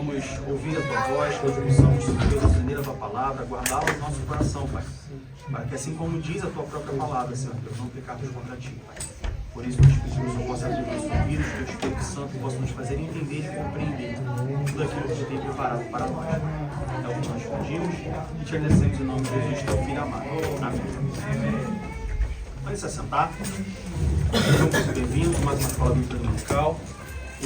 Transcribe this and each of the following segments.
possamos ouvir a Tua voz, que possamos, Deus, aprender a Tua palavra, guardá-la no nosso coração, Pai. Para que assim como diz a Tua própria palavra, Senhor Deus, não pecarmos contra Ti, Pai. Por isso, nós pedimos que o Senhor possa abrir os nossos ouvidos, que o Espírito Santo possa nos fazer entender e compreender tudo aquilo que Tu tem preparado para nós. É o que nós pedimos e Te agradecemos em nome de Jesus, Teu Filho amado. Amém. Pode se assentar. Sejam muito bem-vindos a mais uma escola bíblica dominical.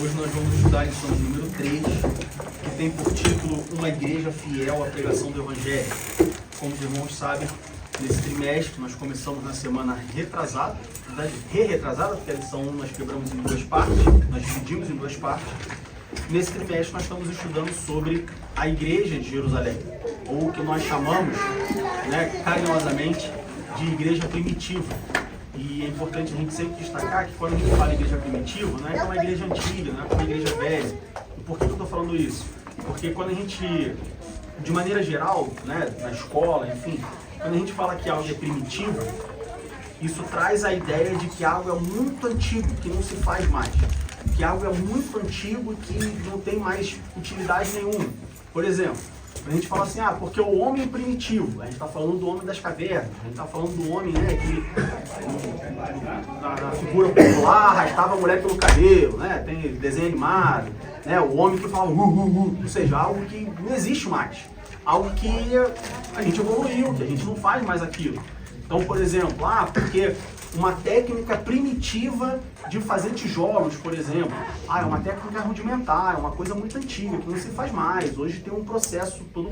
Hoje nós vamos estudar a lição número 3, que tem por título Uma Igreja Fiel à Pregação do Evangelho. Como os irmãos sabem, nesse trimestre nós começamos na semana retrasada, na verdade, re-retrasada, porque a lição 1 nós quebramos em duas partes, nós dividimos em duas partes. Nesse trimestre nós estamos estudando sobre a Igreja de Jerusalém, ou o que nós chamamos, carinhosamente, de Igreja Primitiva. E é importante a gente sempre destacar que quando a gente fala em igreja primitiva, não é uma igreja antiga, não é uma igreja velha. E por que eu estou falando isso? Porque quando a gente, de maneira geral, na escola, enfim, quando a gente fala que algo é primitivo, isso traz a ideia de que algo é muito antigo, que não se faz mais. Que algo é muito antigo, que não tem mais utilidade nenhuma. Por exemplo, a gente fala assim, porque o homem é primitivo, a gente está falando do homem das cavernas, a gente está falando do homem, que na figura popular arrastava a mulher pelo cabelo, tem desenho animado, o homem que fala ou seja, algo que não existe mais, algo que a gente evoluiu, que a gente não faz mais aquilo. Então, por exemplo, porque uma técnica primitiva de fazer tijolos, por exemplo. É uma técnica rudimentar, é uma coisa muito antiga, que não se faz mais. Hoje tem um processo todo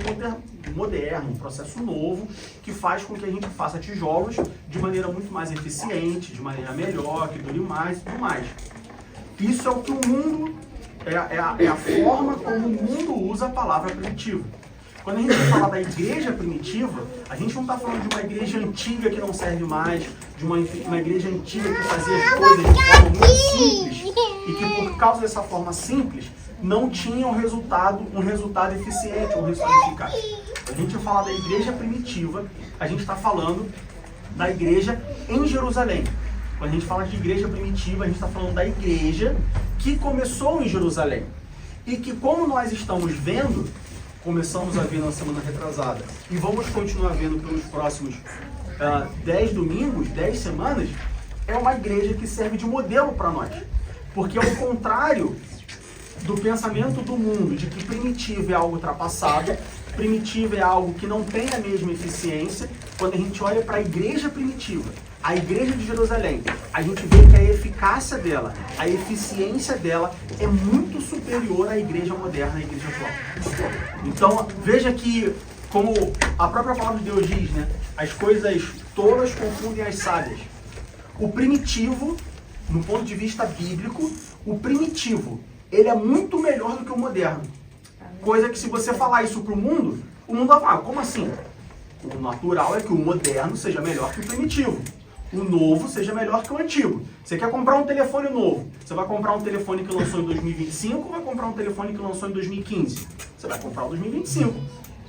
moderno, um processo novo, que faz com que a gente faça tijolos de maneira muito mais eficiente, de maneira melhor, que dure mais e tudo mais. Isso é o que o mundo, é a forma como o mundo usa a palavra primitiva. Quando a gente fala da igreja primitiva, a gente não está falando de uma igreja antiga que não serve mais, de uma igreja antiga que fazia as coisas de forma muito simples e que por causa dessa forma simples não tinha um resultado eficiente, um resultado eficaz. Quando a gente fala da igreja primitiva, a gente está falando da igreja em Jerusalém. Quando a gente fala de igreja primitiva, a gente está falando da igreja que começou em Jerusalém e que, como nós estamos vendo, começamos a ver na semana retrasada e vamos continuar vendo pelos próximos 10 domingos, 10 semanas, é uma igreja que serve de modelo para nós. Porque ao contrário do pensamento do mundo, de que primitivo é algo ultrapassado, primitivo é algo que não tem a mesma eficiência, quando a gente olha para a igreja primitiva, a igreja de Jerusalém, a gente vê que a eficácia dela, a eficiência dela é muito superior à igreja moderna, à igreja atual. Então, veja que, como a própria palavra de Deus diz, as coisas tolas confundem as sábias. O primitivo, no ponto de vista bíblico, o primitivo, ele é muito melhor do que o moderno. Coisa que se você falar isso para o mundo vai falar, como assim? O natural é que o moderno seja melhor que o primitivo. O novo seja melhor que o antigo. Você quer comprar um telefone novo, você vai comprar um telefone que lançou em 2025 ou vai comprar um telefone que lançou em 2015? Você vai comprar o 2025.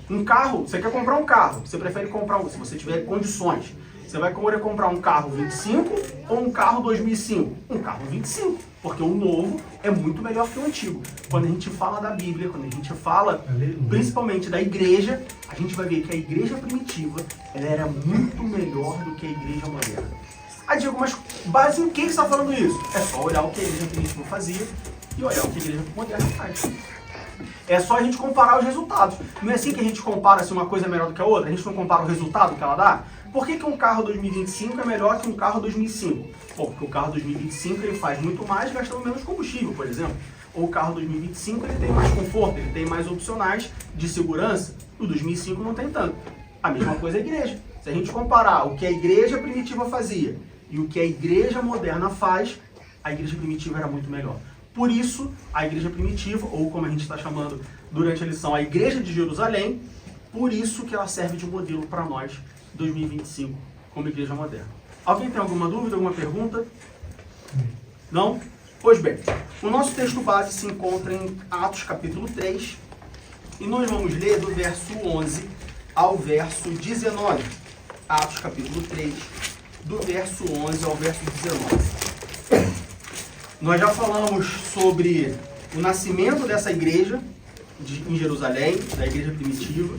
Um carro, você quer comprar um carro, você prefere comprar, se você tiver condições, você vai querer comprar um carro 25 ou um carro 2005? Um carro 25, porque o novo é muito melhor que o antigo. Quando a gente fala da Bíblia, quando a gente fala principalmente da igreja, a gente vai ver que a igreja primitiva ela era muito melhor do que a igreja moderna. Aí Diego, mas base em que você está falando isso? É só olhar o que a igreja primitiva fazia e olhar o que a igreja moderna faz. É só a gente comparar os resultados. Não é assim que a gente compara se uma coisa é melhor do que a outra? A gente não compara o resultado que ela dá? Por que um carro 2025 é melhor que um carro 2005? Porque o carro 2025 ele faz muito mais gastando menos combustível, por exemplo. Ou o carro 2025 ele tem mais conforto, ele tem mais opcionais de segurança. O 2005 não tem tanto. A mesma coisa é a igreja. Se a gente comparar o que a igreja primitiva fazia e o que a igreja moderna faz, a igreja primitiva era muito melhor. Por isso, a igreja primitiva, ou como a gente está chamando durante a lição, a igreja de Jerusalém, por isso que ela serve de modelo para nós, 2025, como igreja moderna. Alguém tem alguma dúvida, alguma pergunta? Não? Pois bem, o nosso texto base se encontra em Atos capítulo 3, e nós vamos ler do verso 11 ao verso 19. Atos capítulo 3, do verso 11 ao verso 19. Nós já falamos sobre o nascimento dessa igreja, em Jerusalém, da igreja primitiva.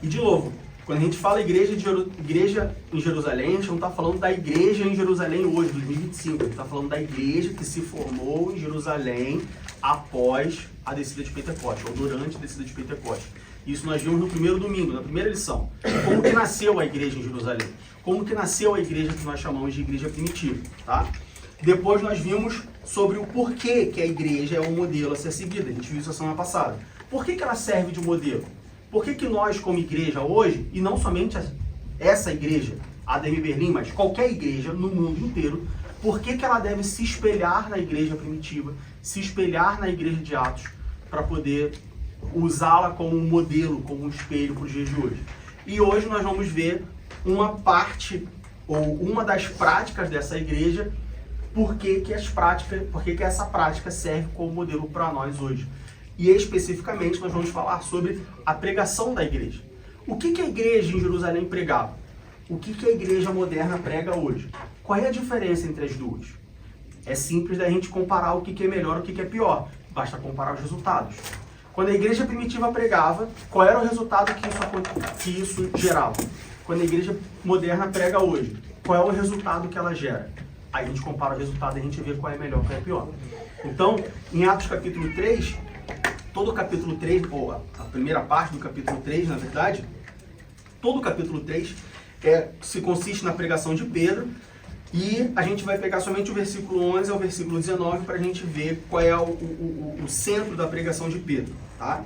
E de novo, quando a gente fala igreja em Jerusalém, a gente não está falando da igreja em Jerusalém hoje, 2025. A gente está falando da igreja que se formou em Jerusalém após a descida de Pentecostes, ou durante a descida de Pentecostes. Isso nós vimos no primeiro domingo, na primeira lição. Como que nasceu a igreja em Jerusalém? Como que nasceu a igreja que nós chamamos de igreja primitiva, tá? Depois nós vimos sobre o porquê que a igreja é um modelo a ser seguido. A gente viu isso na semana passada. Por que ela serve de modelo? Por que nós, como igreja hoje, e não somente essa igreja, a ADM Berlim, mas qualquer igreja no mundo inteiro, por que ela deve se espelhar na igreja primitiva, se espelhar na igreja de Atos, para poder usá-la como um modelo, como um espelho para os dias de hoje? E hoje nós vamos ver uma parte, ou uma das práticas dessa igreja, por que essa prática serve como modelo para nós hoje. E especificamente nós vamos falar sobre a pregação da igreja. O que a igreja em Jerusalém pregava? O que a igreja moderna prega hoje? Qual é a diferença entre as duas? É simples da gente comparar o que é melhor e o que é pior. Basta comparar os resultados. Quando a igreja primitiva pregava, qual era o resultado que isso gerava? Quando a igreja moderna prega hoje, qual é o resultado que ela gera? Aí a gente compara o resultado e a gente vê qual é melhor e qual é pior. Então, em Atos capítulo 3, todo o capítulo 3, ou a primeira parte do capítulo 3, na verdade, todo o capítulo 3 se consiste na pregação de Pedro, e a gente vai pegar somente o versículo 11 ao versículo 19 para a gente ver qual é o centro da pregação de Pedro, tá?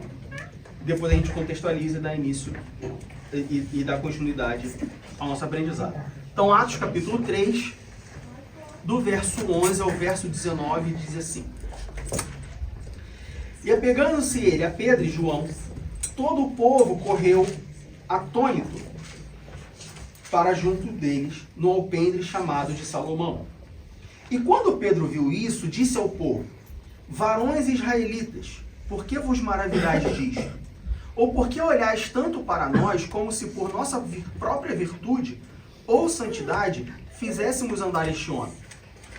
Depois a gente contextualiza e dá início e dá continuidade ao nosso aprendizado. Então, Atos capítulo 3, do verso 11 ao verso 19, diz assim: E apegando-se ele a Pedro e João, todo o povo correu atônito para junto deles, no alpendre chamado de Salomão. E quando Pedro viu isso, disse ao povo: Varões israelitas, por que vos maravilhais disto? Ou por que olhais tanto para nós, como se por nossa própria virtude ou santidade fizéssemos andar este homem?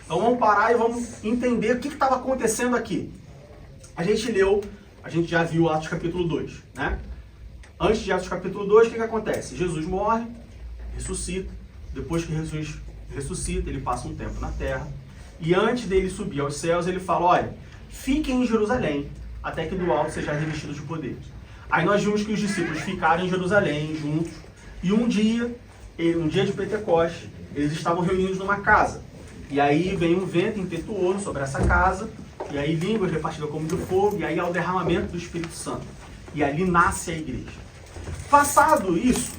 Então vamos parar e vamos entender o que estava acontecendo aqui. A gente já viu Atos capítulo 2, né? Antes de Atos capítulo 2, o que acontece? Jesus morre, ressuscita. Depois que Jesus ressuscita, ele passa um tempo na terra. E antes dele subir aos céus, ele fala: olha, fiquem em Jerusalém, até que do alto sejam revestidos de poder. Aí nós vimos que os discípulos ficaram em Jerusalém juntos. E um dia de Pentecostes, eles estavam reunidos numa casa. E aí vem um vento impetuoso sobre essa casa, e aí línguas repartidas como de fogo, e aí há o derramamento do Espírito Santo. E ali nasce a igreja. Passado isso,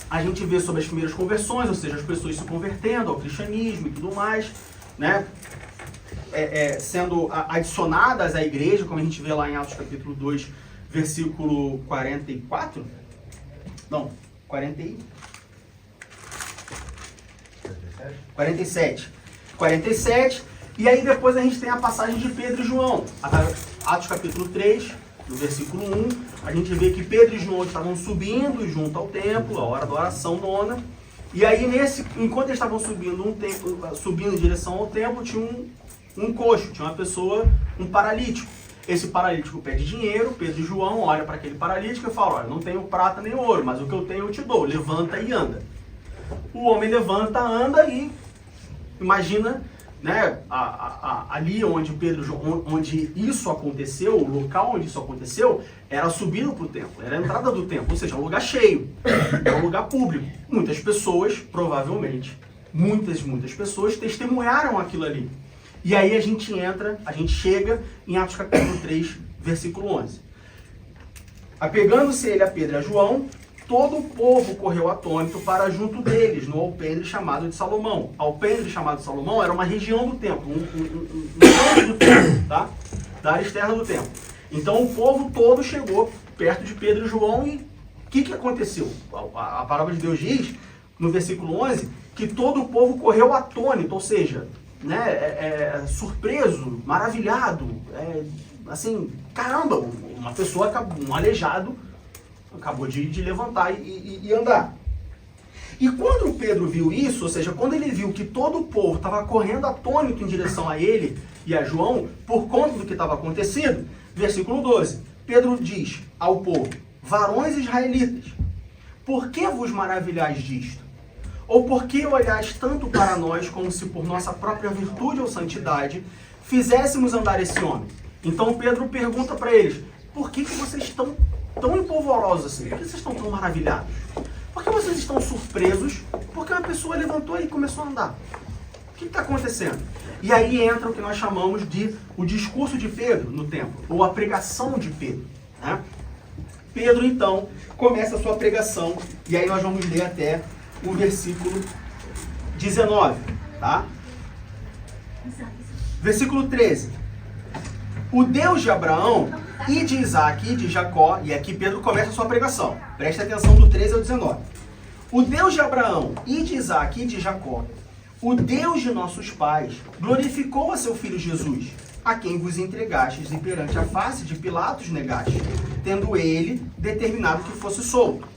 a gente vê sobre as primeiras conversões, ou seja, as pessoas se convertendo ao cristianismo e tudo mais, né? Sendo adicionadas à igreja, como a gente vê lá em Atos capítulo 2, versículo 44. Não, 47. E aí depois a gente tem a passagem de Pedro e João. Atos capítulo 3, no versículo 1, a gente vê que Pedro e João estavam subindo junto ao templo, a hora da oração nona. E aí, enquanto eles estavam subindo em direção ao templo, tinha um coxo, tinha uma pessoa, um paralítico. Esse paralítico pede dinheiro, Pedro e João olham para aquele paralítico e falam: olha, não tenho prata nem ouro, mas o que eu tenho eu te dou, levanta e anda. O homem levanta, anda e imagina, né, ali onde isso aconteceu, o local onde isso aconteceu, era a subida para o templo, era a entrada do templo, ou seja, um lugar cheio, um lugar público. Muitas pessoas, provavelmente, muitas pessoas testemunharam aquilo ali. E aí a gente chega em Atos capítulo 3, versículo 11. Apegando-se ele a Pedro e a João, todo o povo correu atônito para junto deles, no alpendre chamado de Salomão. Alpendre chamado de Salomão era uma região do templo, um canto do templo, tá? Da área externa do templo. Então o povo todo chegou perto de Pedro e João e o que aconteceu? A palavra de Deus diz, no versículo 11, que todo o povo correu atônito, ou seja, né, surpreso, maravilhado, assim, caramba, uma pessoa, um aleijado, acabou de levantar e andar. E quando Pedro viu isso, ou seja, quando ele viu que todo o povo estava correndo atônito em direção a ele e a João, por conta do que estava acontecendo, versículo 12, Pedro diz ao povo: varões israelitas, por que vos maravilhais disto? Ou por que olhais tanto para nós como se por nossa própria virtude ou santidade fizéssemos andar esse homem? Então Pedro pergunta para eles: por que vocês estão tão empolvorosos assim? Por que vocês estão tão maravilhados? Por que vocês estão surpresos porque uma pessoa levantou e começou a andar? O que está acontecendo? E aí entra o que nós chamamos de o discurso de Pedro no templo, ou a pregação de Pedro, né? Pedro, então, começa a sua pregação, e aí nós vamos ler até o versículo 19, tá? Versículo 13. O Deus de Abraão e de Isaac e de Jacó, e aqui Pedro começa a sua pregação, preste atenção do 13 ao 19. O Deus de Abraão e de Isaac e de Jacó, o Deus de nossos pais, glorificou a seu filho Jesus, a quem vos entregastes e perante a face de Pilatos negastes, tendo ele determinado que fosse solto.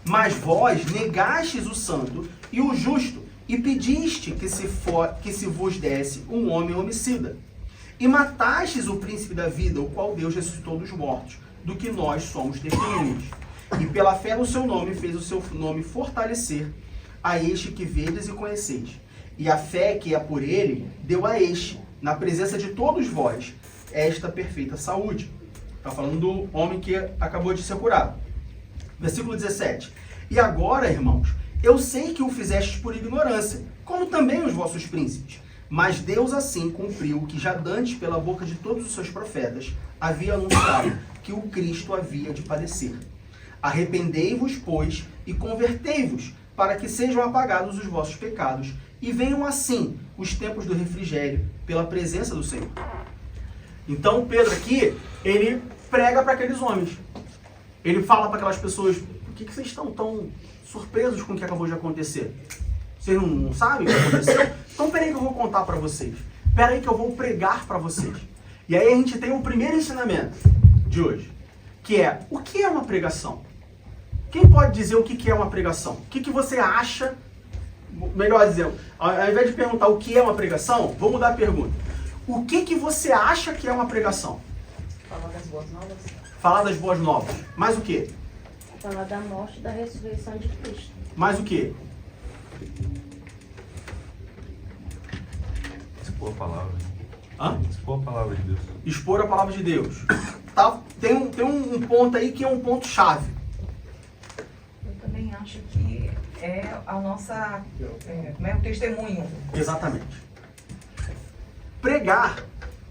Mas vós negastes o santo e o justo, e pediste que se vos desse um homem homicida. E matastes o príncipe da vida, o qual Deus ressuscitou dos mortos, do que nós somos testemunhas. E pela fé no seu nome fez o seu nome fortalecer a este que vedes e conheceis. E a fé que é por ele deu a este, na presença de todos vós, esta perfeita saúde. Está falando do homem que acabou de ser curado. Versículo 17. E agora, irmãos, eu sei que o fizestes por ignorância, como também os vossos príncipes. Mas Deus assim cumpriu o que já dantes pela boca de todos os seus profetas havia anunciado, que o Cristo havia de padecer. Arrependei-vos, pois, e convertei-vos, para que sejam apagados os vossos pecados, e venham assim os tempos do refrigério pela presença do Senhor. Então Pedro aqui, ele prega para aqueles homens. Ele fala para aquelas pessoas: por que vocês estão tão surpresos com o que acabou de acontecer? Vocês não sabem o que aconteceu? Então peraí que eu vou contar para vocês. Peraí que eu vou pregar para vocês. E aí a gente tem o primeiro ensinamento de hoje, que é: o que é uma pregação? Quem pode dizer o que é uma pregação? O que você acha? Melhor dizendo, ao invés de perguntar o que é uma pregação, vou mudar a pergunta. O que você acha que é uma pregação? Falar das boas novas. Falar das boas novas. Mais o quê? Falar da morte e da ressurreição de Cristo. Mais o quê? Expor a palavra. Hã? Expor a palavra de Deus. Expor a palavra de Deus. Tá? Tem um ponto aí que é um ponto chave. Eu também acho que é a nossa, o testemunho. Exatamente. Pregar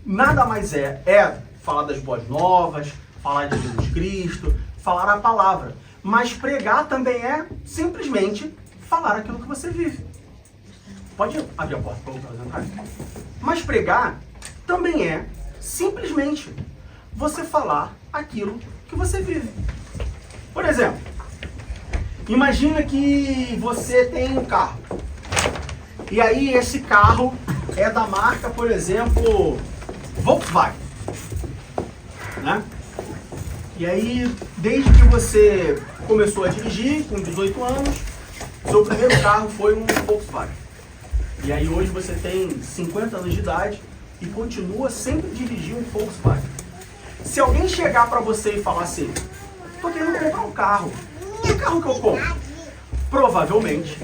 nada mais é falar das boas novas, falar de Jesus Cristo, falar a palavra. Mas pregar também é simplesmente falar aquilo que você vive. Pode abrir a porta para o Lucas entrar? Mas pregar também é simplesmente você falar aquilo que você vive. Por exemplo, imagina que você tem um carro. E aí esse carro é da marca, por exemplo, Volkswagen, né? E aí, desde que você começou a dirigir, com 18 anos, seu primeiro carro foi um Volkswagen. E aí hoje você tem 50 anos de idade e continua sempre dirigindo um Volkswagen. Se alguém chegar para você e falar assim: tô querendo comprar um carro, que carro que eu compro? Provavelmente,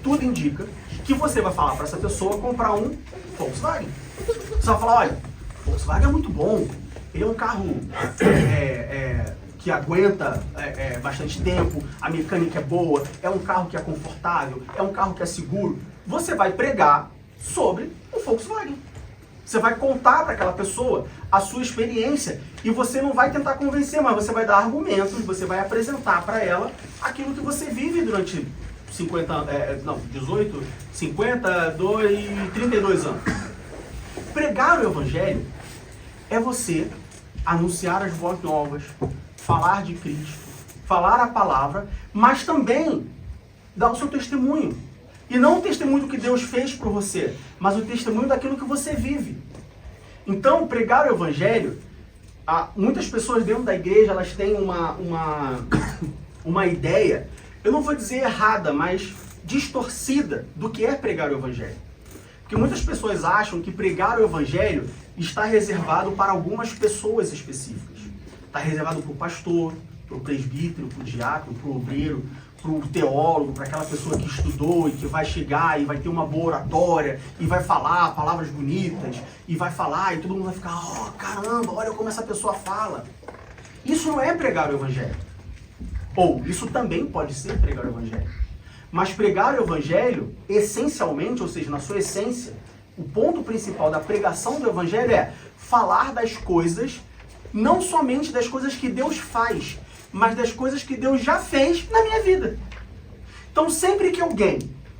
tudo indica que você vai falar para essa pessoa comprar um Volkswagen. Você vai falar: olha, Volkswagen é muito bom, ele é um carro que aguenta bastante tempo, a mecânica é boa, é um carro que é confortável, é um carro que é seguro. Você vai pregar sobre o Volkswagen. Você vai contar para aquela pessoa a sua experiência e você não vai tentar convencer, mas você vai dar argumentos, você vai apresentar para ela aquilo que você vive durante 18, 52 e 32 anos. Pregar o Evangelho é você anunciar as boas novas, falar de Cristo, falar a palavra, mas também dar o seu testemunho. E não o testemunho do que Deus fez por você, mas o testemunho daquilo que você vive. Então, pregar o Evangelho, muitas pessoas dentro da igreja, elas têm uma ideia, eu não vou dizer errada, mas distorcida do que é pregar o Evangelho. Porque muitas pessoas acham que pregar o Evangelho está reservado para algumas pessoas específicas. está reservado para o pastor, para o presbítero, para o diácono, para o obreiro, para o teólogo, para aquela pessoa que estudou e que vai chegar e vai ter uma boa oratória e vai falar palavras bonitas e vai falar e todo mundo vai ficar, oh, caramba, olha como essa pessoa fala. Isso não é pregar o evangelho. Ou, isso também pode ser pregar o evangelho. Mas pregar o evangelho, essencialmente, ou seja, na sua essência, o ponto principal da pregação do evangelho é falar das coisas, não somente das coisas que Deus faz, mas das coisas que Deus já fez na minha vida. Então, sempre que alguém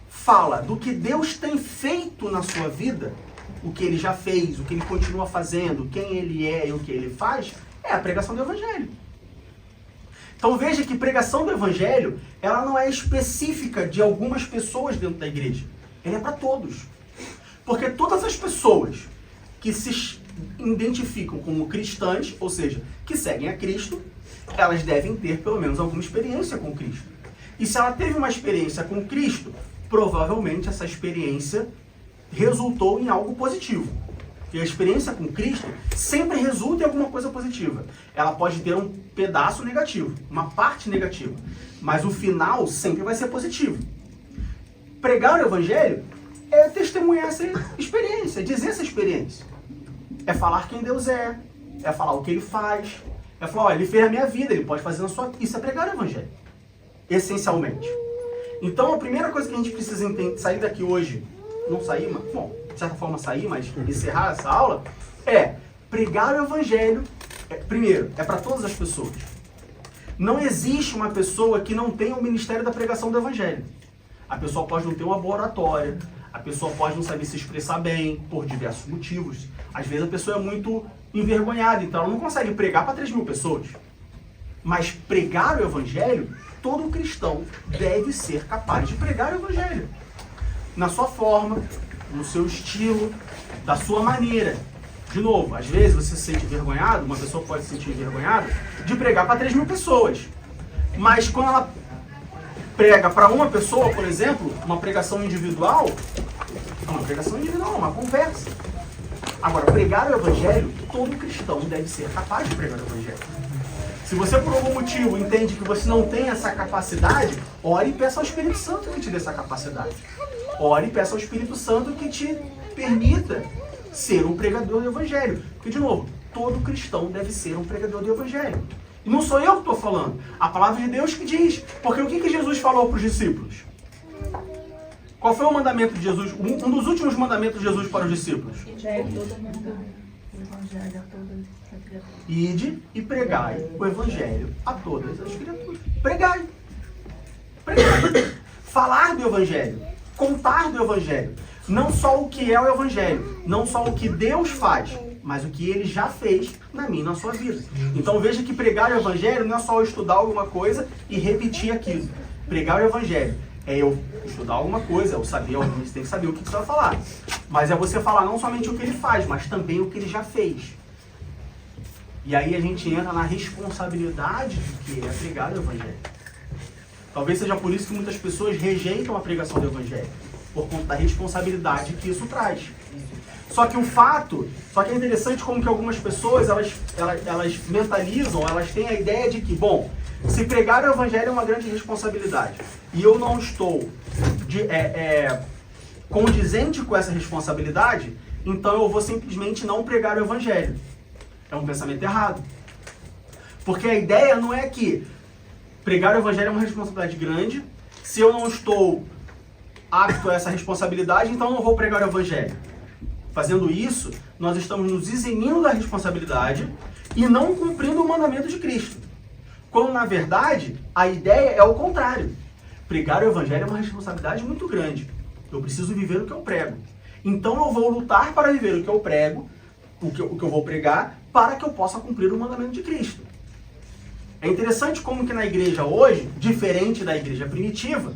fala do que Deus tem feito na sua vida, o que ele já fez, o que ele continua fazendo, quem ele é e o que ele faz, é a pregação do evangelho. Então veja que pregação do evangelho, ela não é específica de algumas pessoas dentro da igreja. Ela é para todos. Porque todas as pessoas que se identificam como cristãs, ou seja, que seguem a Cristo, elas devem ter pelo menos alguma experiência com Cristo. E se ela teve uma experiência com Cristo, provavelmente essa experiência resultou em algo positivo. E a experiência com Cristo sempre resulta em alguma coisa positiva. Ela pode ter um pedaço negativo, uma parte negativa, mas o final sempre vai ser positivo. Pregar o evangelho é testemunhar essa experiência, dizer essa experiência. É falar quem Deus é falar o que ele faz, é falar, olha, ele fez a minha vida, ele pode fazer na sua... Isso é pregar o evangelho, essencialmente. Então a primeira coisa que a gente precisa entender, sair daqui hoje, não sair, mas, bom, de certa forma sair, mas encerrar essa aula, é pregar o evangelho, primeiro, é para todas as pessoas. Não existe uma pessoa que não tenha o ministério da pregação do evangelho. A pessoa pode não ter uma boa oratória, a pessoa pode não saber se expressar bem, por diversos motivos. Às vezes a pessoa é muito envergonhada, então ela não consegue pregar para 3.000 pessoas. Mas pregar o evangelho, todo cristão deve ser capaz de pregar o evangelho. Na sua forma, no seu estilo, da sua maneira. De novo, às vezes você se sente envergonhado, uma pessoa pode se sentir envergonhada de pregar para 3.000 pessoas. Mas quando ela prega para uma pessoa, por exemplo, uma pregação individual, uma conversa. Agora, pregar o evangelho, todo cristão deve ser capaz de pregar o evangelho. Se você por algum motivo entende que você não tem essa capacidade, ore e peça ao Espírito Santo que te dê essa capacidade. Ore e peça ao Espírito Santo que te permita ser um pregador do evangelho. Porque, de novo, todo cristão deve ser um pregador do evangelho. E não sou eu que estou falando. A palavra de Deus que diz. Porque o que Jesus falou para os discípulos? Qual foi o mandamento de Jesus? Um dos últimos mandamentos de Jesus para os discípulos. Ide e pregai o evangelho a todas as criaturas. Pregai. Pregai. Falar do evangelho. Contar do evangelho. Não só o que é o evangelho. Não só o que Deus faz. Mas o que ele já fez na minha e na sua vida. Então veja que pregar o evangelho não é só eu estudar alguma coisa e repetir aquilo. Pregar o evangelho é eu estudar alguma coisa, eu saber, você tem que saber o que você vai falar. Mas é você falar não somente o que ele faz, mas também o que ele já fez. E aí a gente entra na responsabilidade de que é pregar o evangelho. Talvez seja por isso que muitas pessoas rejeitam a pregação do evangelho, por conta da responsabilidade que isso traz. Só que é interessante como que algumas pessoas, elas mentalizam, elas têm a ideia de que, bom, se pregar o evangelho é uma grande responsabilidade, e eu não estou condizente com essa responsabilidade, então eu vou simplesmente não pregar o evangelho. É um pensamento errado. Porque a ideia não é que pregar o evangelho é uma responsabilidade grande, se eu não estou apto a essa responsabilidade, então eu não vou pregar o evangelho. Fazendo isso, nós estamos nos eximindo da responsabilidade e não cumprindo o mandamento de Cristo. Quando, na verdade, a ideia é o contrário. Pregar o evangelho é uma responsabilidade muito grande. Eu preciso viver o que eu prego. Então eu vou lutar para viver o que eu prego, o que eu vou pregar, para que eu possa cumprir o mandamento de Cristo. É interessante como que na igreja hoje, diferente da igreja primitiva,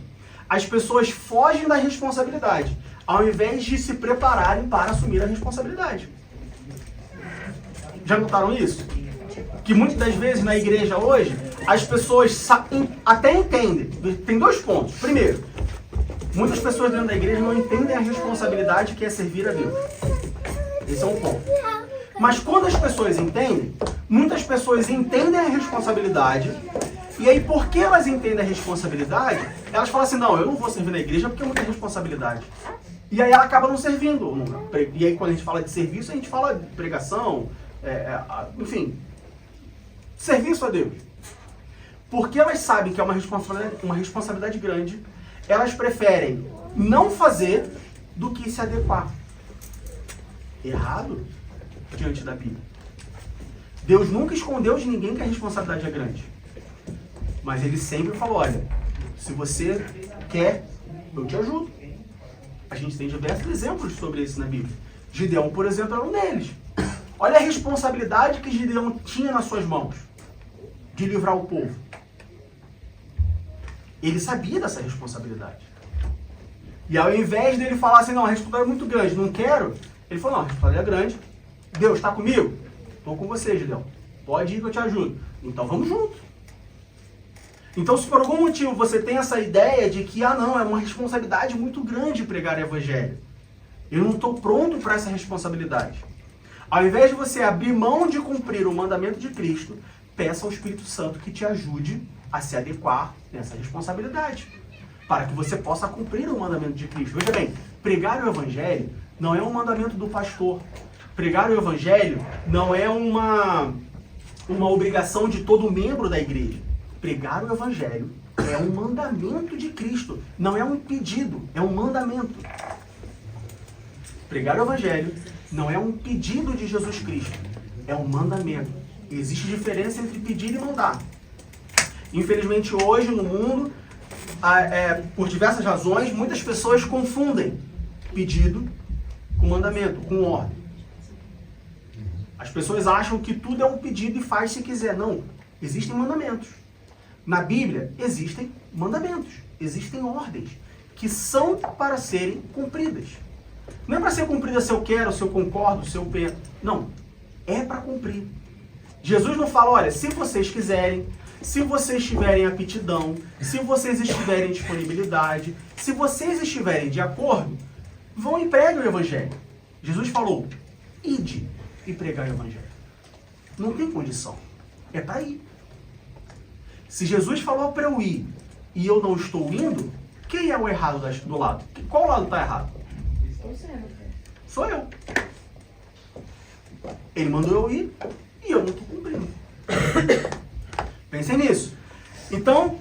as pessoas fogem da responsabilidade, ao invés de se prepararem para assumir a responsabilidade. Já notaram isso? Que muitas das vezes na igreja hoje, as pessoas até entendem. Tem 2 pontos. Primeiro, muitas pessoas dentro da igreja não entendem a responsabilidade que é servir a Deus. Esse é um ponto. Mas quando as pessoas entendem, Muitas pessoas entendem a responsabilidade, e aí porque elas entendem a responsabilidade, elas falam assim, não, eu não vou servir na igreja porque é muita responsabilidade. E aí ela acaba não servindo. E aí quando a gente fala de serviço, a gente fala de pregação, enfim, serviço a Deus. Porque elas sabem que é uma responsabilidade grande, elas preferem não fazer do que se adequar. Errado diante da Bíblia. Deus nunca escondeu de ninguém que a responsabilidade é grande. Mas ele sempre falou, olha, se você quer, eu te ajudo. A gente tem diversos exemplos sobre isso na Bíblia. Gideão, por exemplo, era um deles. Olha a responsabilidade que Gideão tinha nas suas mãos de livrar o povo. Ele sabia dessa responsabilidade. E ao invés dele falar assim, não, a responsabilidade é muito grande, não quero, ele falou, não, a responsabilidade é grande. Deus, está comigo? Estou com você, Gideão. Pode ir que eu te ajudo. Então vamos junto. Então, se por algum motivo você tem essa ideia de que, não, é uma responsabilidade muito grande pregar o evangelho. Eu não estou pronto para essa responsabilidade. Ao invés de você abrir mão de cumprir o mandamento de Cristo, peça ao Espírito Santo que te ajude a se adequar nessa responsabilidade, para que você possa cumprir o mandamento de Cristo. Veja bem, pregar o evangelho não é um mandamento do pastor. Pregar o evangelho não é uma obrigação de todo membro da igreja. Pregar o evangelho é um mandamento de Cristo, não é um pedido, é um mandamento. Pregar o evangelho não é um pedido de Jesus Cristo, é um mandamento. Existe diferença entre pedir e mandar. Infelizmente hoje no mundo, por diversas razões, muitas pessoas confundem pedido com mandamento, com ordem. As pessoas acham que tudo é um pedido e faz se quiser. Não, existem mandamentos. Na Bíblia existem mandamentos, existem ordens que são para serem cumpridas. Não é para ser cumprida se eu quero, se eu concordo, se eu penso. Não, é para cumprir. Jesus não fala, olha, se vocês quiserem, se vocês tiverem aptidão, se vocês estiverem em disponibilidade, se vocês estiverem de acordo, vão e preguem o evangelho. Jesus falou, ide e pregar o evangelho. Não tem condição. É para ir. Se Jesus falou para eu ir e eu não estou indo, quem é o errado do lado? Qual lado está errado? Sou eu. Ele mandou eu ir e eu não estou cumprindo. Pensem nisso. Então,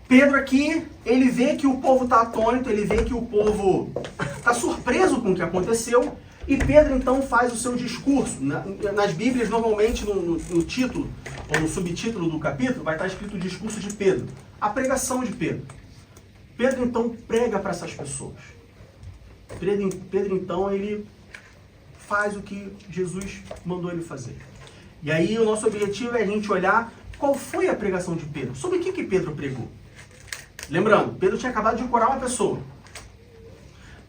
Pedro aqui, ele vê que o povo está atônito, ele vê que o povo está surpreso com o que aconteceu, e Pedro então faz o seu discurso. Nas Bíblias, normalmente, no título ou no subtítulo do capítulo, vai estar escrito o discurso de Pedro, a pregação de Pedro. Pedro então prega para essas pessoas. Pedro então, ele faz o que Jesus mandou ele fazer. E aí o nosso objetivo é a gente olhar qual foi a pregação de Pedro. Sobre o que Pedro pregou? Lembrando, Pedro tinha acabado de curar uma pessoa.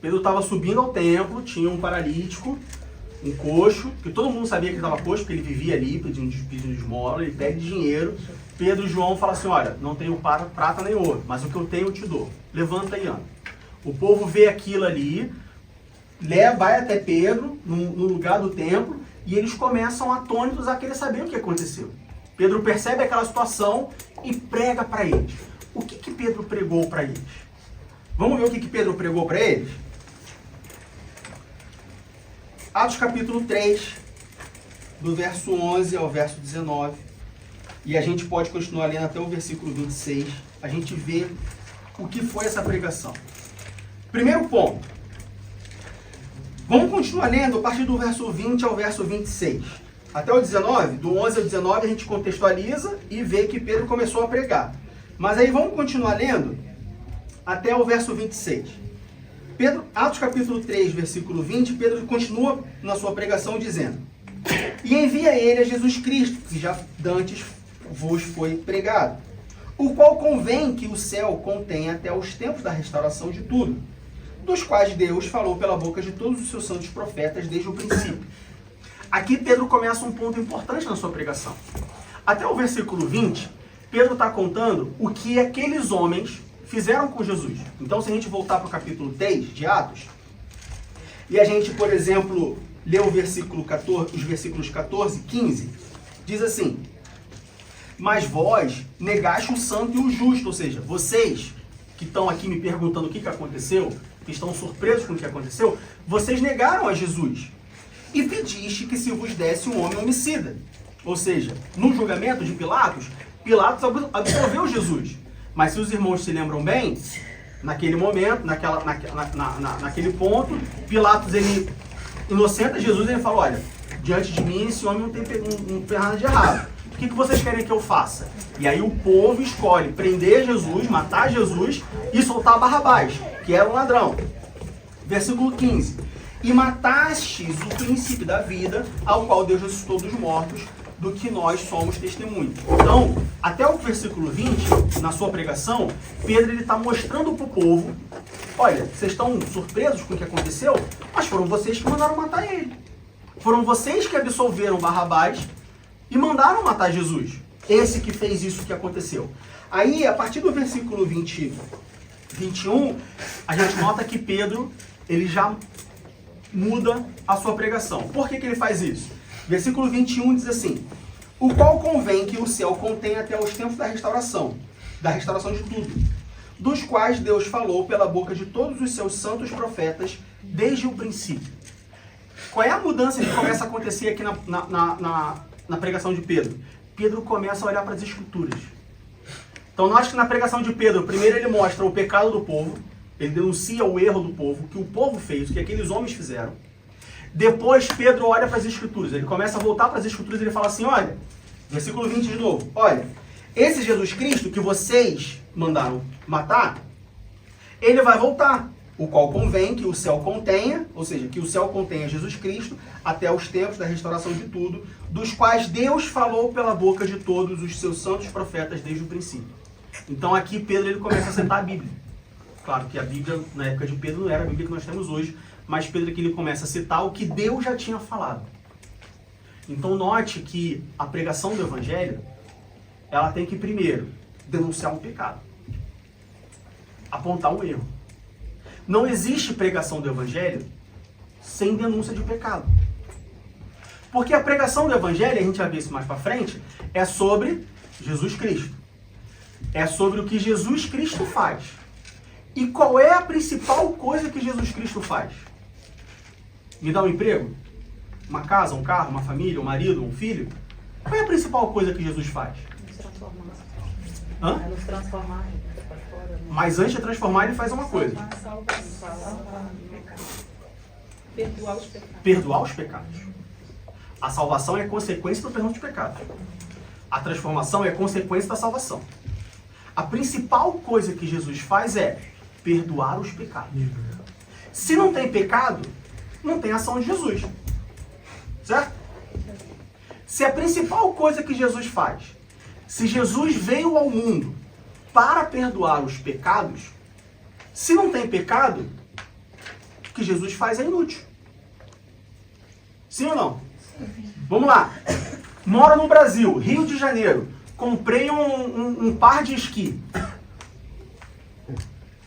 Pedro estava subindo ao templo, tinha um paralítico, um coxo, que todo mundo sabia que ele estava coxo, porque ele vivia ali pedindo esmola, ele pede dinheiro. Pedro e João falam assim, olha, não tenho prata nem ouro, mas o que eu tenho eu te dou. Levanta e anda. O povo vê aquilo ali, vai até Pedro, no lugar do templo, e eles começam atônitos a querer saber o que aconteceu. Pedro percebe aquela situação e prega para eles. O que Pedro pregou para eles? Vamos ver o que Pedro pregou para eles? Atos capítulo 3, do verso 11 ao verso 19. E a gente pode continuar lendo até o versículo 26. A gente vê o que foi essa pregação. Primeiro ponto. Vamos continuar lendo a partir do verso 20 ao verso 26. Até o 19, do 11 ao 19, a gente contextualiza e vê que Pedro começou a pregar. Mas aí vamos continuar lendo até o verso 26. Atos capítulo 3, versículo 20, Pedro continua na sua pregação dizendo: E envia ele a Jesus Cristo, que já dantes vos foi pregado, o qual convém que o céu contenha até os tempos da restauração de tudo, dos quais Deus falou pela boca de todos os seus santos profetas desde o princípio. Aqui Pedro começa um ponto importante na sua pregação. Até o versículo 20, Pedro está contando o que aqueles homens fizeram com Jesus. Então, se a gente voltar para o capítulo 3 de Atos, e a gente, por exemplo, ler o versículo 14, os versículos 14 e 15, Diz assim: mas vós negaste o santo e o justo, ou seja, vocês que estão aqui me perguntando o que aconteceu, que estão surpresos com o que aconteceu, vocês negaram a Jesus e pediste que se vos desse um homem homicida. Ou seja, no julgamento de Pilatos, Pilatos absolveu Jesus. Mas se os irmãos se lembram bem, naquele momento, naquele ponto, Pilatos, ele inocenta Jesus, ele fala: olha, diante de mim esse homem não tem nada de errado. O que vocês querem que eu faça? E aí o povo escolhe prender Jesus, matar Jesus e soltar Barrabás, que era um ladrão. Versículo 15. E matastes o príncipe da vida, ao qual Deus ressuscitou dos mortos, do que nós somos testemunhos. Então, até o versículo 20, na sua pregação, Pedro está mostrando para o povo: olha, vocês estão surpresos com o que aconteceu, mas foram vocês que mandaram matar ele. Foram vocês que absolveram Barrabás e mandaram matar Jesus. Esse que fez isso que aconteceu. Aí, a partir do versículo 21, a gente nota que Pedro, ele já muda a sua pregação. Por que ele faz isso? Versículo 21 diz assim: o qual convém que o céu contenha até os tempos da restauração de tudo, dos quais Deus falou pela boca de todos os seus santos profetas desde o princípio. Qual é a mudança que começa a acontecer aqui na pregação de Pedro? Pedro começa a olhar para as Escrituras. Então, nós que na pregação de Pedro, primeiro ele mostra o pecado do povo, ele denuncia o erro do povo, o que o povo fez, o que aqueles homens fizeram. Depois, Pedro olha para as Escrituras, ele começa a voltar para as Escrituras e ele fala assim: olha, versículo 20 de novo, olha, esse Jesus Cristo que vocês mandaram matar, ele vai voltar, o qual convém que o céu contenha, ou seja, que o céu contenha Jesus Cristo, até os tempos da restauração de tudo, dos quais Deus falou pela boca de todos os seus santos profetas desde o princípio. Então aqui Pedro ele começa a citar a Bíblia. Claro que a Bíblia, na época de Pedro, não era a Bíblia que nós temos hoje, mas Pedro aqui ele começa a citar o que Deus já tinha falado. Então note que a pregação do Evangelho, ela tem que primeiro denunciar um pecado, apontar um erro. Não existe pregação do Evangelho sem denúncia de pecado. Porque a pregação do Evangelho, a gente vai ver isso mais para frente, é sobre Jesus Cristo. É sobre o que Jesus Cristo faz. E qual é a principal coisa que Jesus Cristo faz? Me dá um emprego? Uma casa, um carro, uma família, um marido, um filho? Qual é a principal coisa que Jesus faz? Nos transformar. Hã? É nos transformar. Mas antes de transformar, ele faz uma coisa. Perdoar os pecados. Perdoar os pecados. A salvação é consequência do perdão de pecados. A transformação é consequência da salvação. A principal coisa que Jesus faz é perdoar os pecados. Se não tem pecado, não tem ação de Jesus. Certo? Se a principal coisa que Jesus faz, se Jesus veio ao mundo para perdoar os pecados, se não tem pecado, o que Jesus faz é inútil. Sim ou não? Vamos lá. Moro no Brasil, Rio de Janeiro. Comprei um par de esqui.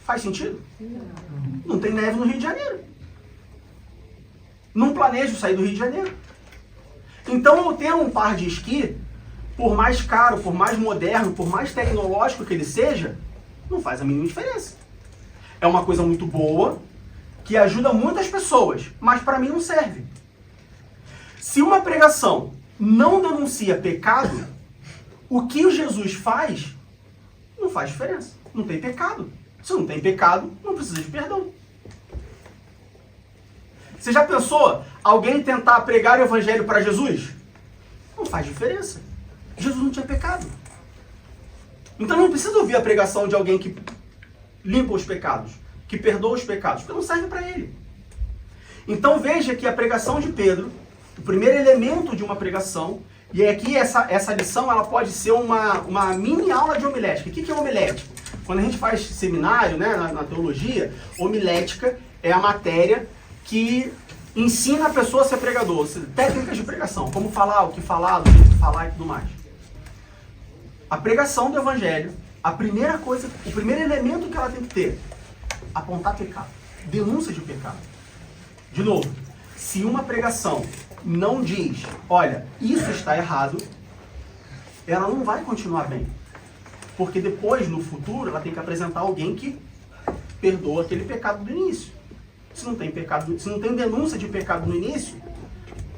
Faz sentido? Não tem neve no Rio de Janeiro. Não planejo sair do Rio de Janeiro. Então eu tenho um par de esqui, por mais caro, por mais moderno, por mais tecnológico que ele seja, não faz a mínima diferença. É uma coisa muito boa, que ajuda muitas pessoas, mas para mim não serve. Se uma pregação não denuncia pecado, o que o Jesus faz não faz diferença. Não tem pecado. Se não tem pecado, não precisa de perdão. Você já pensou alguém tentar pregar o evangelho para Jesus? Não faz diferença. Jesus não tinha pecado. Então não precisa ouvir a pregação de alguém que limpa os pecados, que perdoa os pecados, porque não serve para ele. Então veja que a pregação de Pedro, o primeiro elemento de uma pregação, e aqui essa lição ela pode ser uma mini aula de homilética. O que é homilética? Quando a gente faz seminário, né, na teologia, homilética é a matéria que ensina a pessoa a ser pregador, ou seja, técnicas de pregação, como falar, o que falar, do jeito de falar e tudo mais. A pregação do evangelho, a primeira coisa, o primeiro elemento que ela tem que ter, apontar pecado, denúncia de pecado. De novo, se uma pregação não diz, olha, isso está errado, ela não vai continuar bem. Porque depois, no futuro, ela tem que apresentar alguém que perdoa aquele pecado do início. Se não tem denúncia de pecado no início,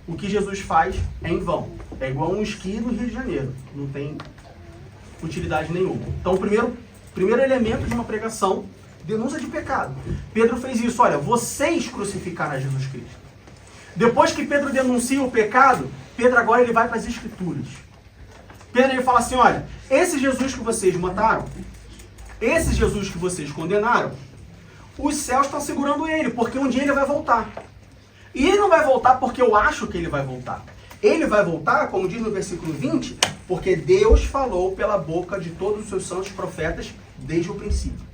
o que Jesus faz é em vão. É igual um esqui no Rio de Janeiro. Não tem utilidade nenhuma. Então, o primeiro elemento de uma pregação, denúncia de pecado. Pedro fez isso. Olha, vocês crucificaram a Jesus Cristo. Depois que Pedro denuncia o pecado, Pedro agora ele vai para as Escrituras. Pedro ele fala assim, olha, esse Jesus que vocês mataram, esse Jesus que vocês condenaram, os céus estão segurando ele, porque um dia ele vai voltar. E ele não vai voltar porque eu acho que ele vai voltar. Ele vai voltar, como diz no versículo 20, porque Deus falou pela boca de todos os seus santos profetas desde o princípio.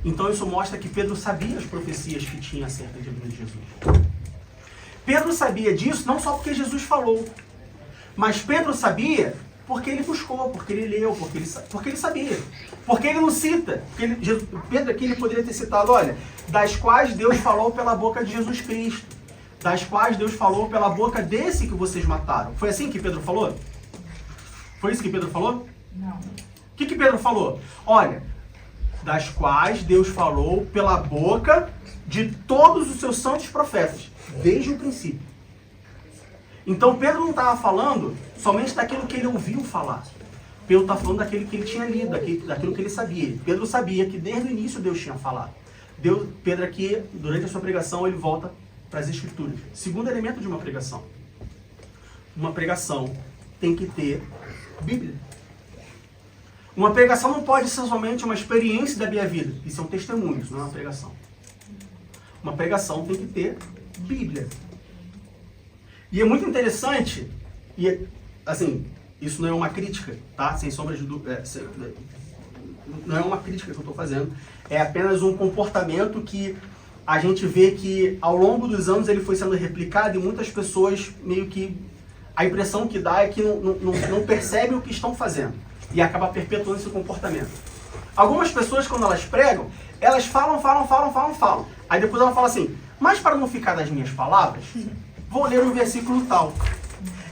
Então isso mostra que Pedro sabia as profecias que tinha acerca de Jesus. Pedro sabia disso não só porque Jesus falou, mas Pedro sabia porque ele buscou, porque ele leu, porque ele sabia. Porque ele não cita. Pedro aqui ele poderia ter citado, olha, das quais Deus falou pela boca de Jesus Cristo. Das quais Deus falou pela boca desse que vocês mataram. Foi assim que Pedro falou? Foi isso que Pedro falou? Não. O que Pedro falou? Olha, das quais Deus falou pela boca de todos os seus santos profetas, desde o princípio. Então Pedro não estava falando somente daquilo que ele ouviu falar. Pedro está falando daquilo que ele tinha lido, daquilo que ele sabia. Pedro sabia que desde o início Deus tinha falado. Pedro aqui, durante a sua pregação, ele volta para as Escrituras. Segundo elemento de uma pregação. Uma pregação tem que ter Bíblia. Uma pregação não pode ser somente uma experiência da minha vida. Isso é um testemunho, isso não é uma pregação. Uma pregação tem que ter Bíblia. E é muito interessante, e assim, isso não é uma crítica, tá? Sem sombra de dúvida, não é uma crítica que eu estou fazendo, é apenas um comportamento que a gente vê que ao longo dos anos ele foi sendo replicado e muitas pessoas meio que, a impressão que dá é que não percebem o que estão fazendo e acaba perpetuando esse comportamento. Algumas pessoas, quando elas pregam, elas falam. Aí depois ela fala assim, mas para não ficar das minhas palavras, vou ler um versículo tal.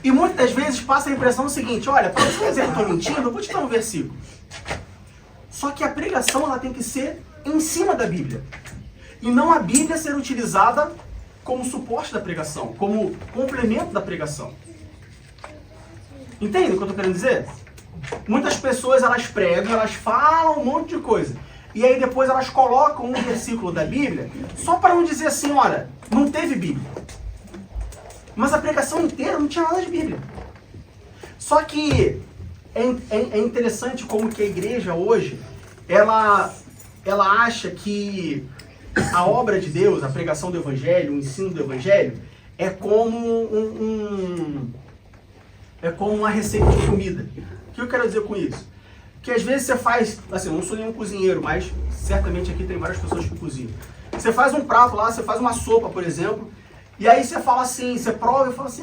E muitas vezes passa a impressão seguinte, olha, para você dizer que eu estou mentindo, eu vou te dar um versículo. Só que a pregação ela tem que ser em cima da Bíblia. E não a Bíblia ser utilizada como suporte da pregação, como complemento da pregação. Entende o que eu estou querendo dizer? Muitas pessoas elas pregam, elas falam um monte de coisa. E aí depois elas colocam um versículo da Bíblia só para não dizer assim, olha, não teve Bíblia. Mas a pregação inteira não tinha nada de Bíblia. Só que é interessante como que a igreja hoje, ela acha que a obra de Deus, a pregação do Evangelho, o ensino do Evangelho, é como uma receita de comida. O que eu quero dizer com isso? Que às vezes você faz, assim, eu não sou nenhum cozinheiro, mas certamente aqui tem várias pessoas que cozinham. Você faz um prato lá, você faz uma sopa, por exemplo, e aí você fala assim, você prova e fala assim,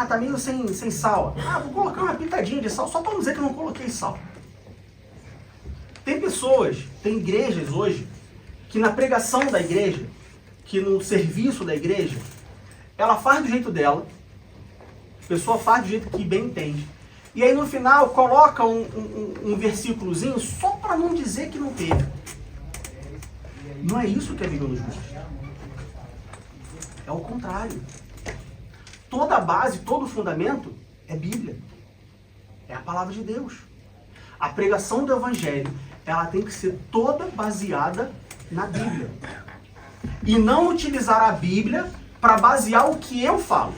tá meio sem sal. Vou colocar uma pitadinha de sal, só para não dizer que eu não coloquei sal. Tem pessoas, tem igrejas hoje, que na pregação da igreja, que no serviço da igreja, ela faz do jeito dela, a pessoa faz do jeito que bem entende, e aí no final coloca um versículozinho só para não dizer que não teve. Não é isso que a Bíblia nos mostra. É o contrário. Toda a base, todo o fundamento é Bíblia. É a palavra de Deus. A pregação do Evangelho, ela tem que ser toda baseada na Bíblia. E não utilizar a Bíblia para basear o que eu falo.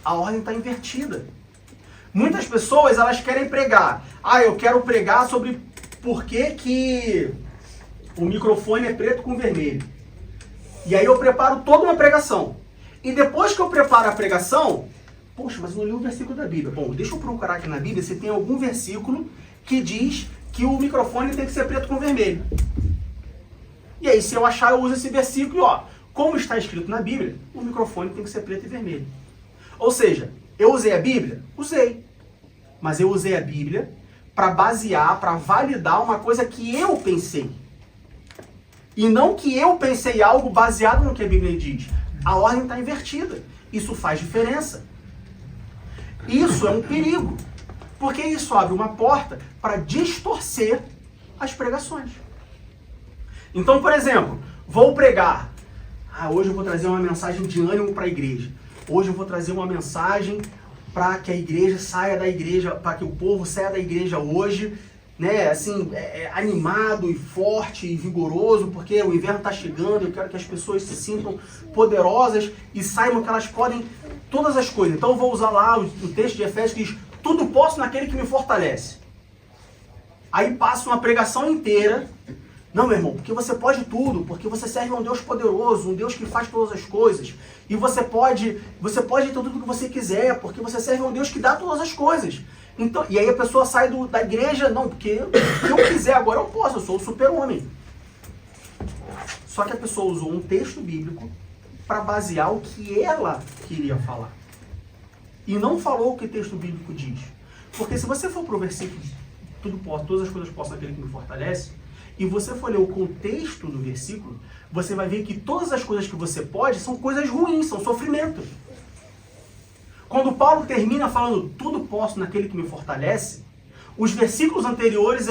A ordem está invertida. Muitas pessoas, elas querem pregar. Eu quero pregar sobre por que o microfone é preto com vermelho. E aí eu preparo toda uma pregação. E depois que eu preparo a pregação, poxa, mas eu não li o versículo da Bíblia. Bom, deixa eu procurar aqui na Bíblia se tem algum versículo que diz que o microfone tem que ser preto com vermelho. E aí, se eu achar, eu uso esse versículo e, como está escrito na Bíblia, o microfone tem que ser preto e vermelho. Ou seja, eu usei a Bíblia? Usei. Mas eu usei a Bíblia para basear, para validar uma coisa que eu pensei. E não que eu pensei algo baseado no que a Bíblia diz. A ordem está invertida. Isso faz diferença. Isso é um perigo. Porque isso abre uma porta para distorcer as pregações. Então, por exemplo, vou pregar. Hoje eu vou trazer uma mensagem de ânimo para a igreja. Hoje eu vou trazer uma mensagem para que a igreja saia da igreja, para que o povo saia da igreja hoje, né, assim, animado e forte e vigoroso, porque o inverno está chegando, eu quero que as pessoas se sintam poderosas e saibam que elas podem todas as coisas. Então eu vou usar lá o texto de Efésios que diz, tudo posso naquele que me fortalece. Aí passa uma pregação inteira, não, meu irmão, porque você pode tudo, porque você serve a um Deus poderoso, um Deus que faz todas as coisas, e você pode ter tudo o que você quiser, porque você serve a um Deus que dá todas as coisas. Então, e aí a pessoa sai da igreja, não, porque se eu quiser agora eu posso, eu sou o super-homem. Só que a pessoa usou um texto bíblico para basear o que ela queria falar. E não falou o que o texto bíblico diz. Porque se você for para o versículo, todas as coisas posso naquele que me fortalece, e você for ler o contexto do versículo, você vai ver que todas as coisas que você pode são coisas ruins, são sofrimento. Quando Paulo termina falando tudo posso naquele que me fortalece, os versículos anteriores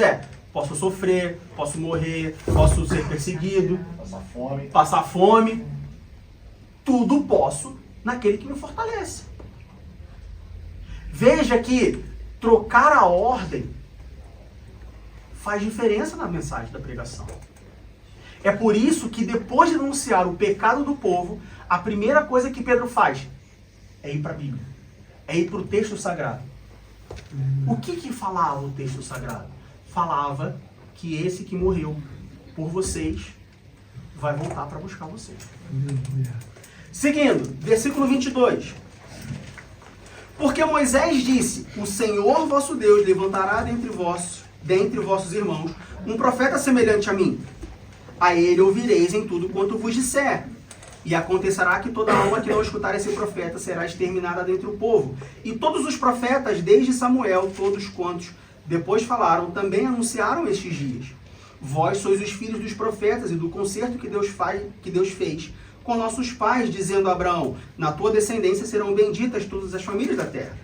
posso sofrer, posso morrer, posso ser perseguido, passar fome. Tudo posso naquele que me fortalece. Veja que trocar a ordem faz diferença na mensagem da pregação. É por isso que depois de denunciar o pecado do povo, a primeira coisa que Pedro faz é ir para a Bíblia. É ir para o texto sagrado. O que falava o texto sagrado? Falava que esse que morreu por vocês vai voltar para buscar vocês. Seguindo, versículo 22. Porque Moisés disse, o Senhor vosso Deus levantará dentre vossos irmãos, um profeta semelhante a mim. A ele ouvireis em tudo quanto vos disser. E acontecerá que toda alma que não escutar esse profeta será exterminada dentre o povo. E todos os profetas, desde Samuel, todos quantos depois falaram, também anunciaram estes dias. Vós sois os filhos dos profetas e do concerto que Deus fez com nossos pais, dizendo a Abraão, na tua descendência serão benditas todas as famílias da terra.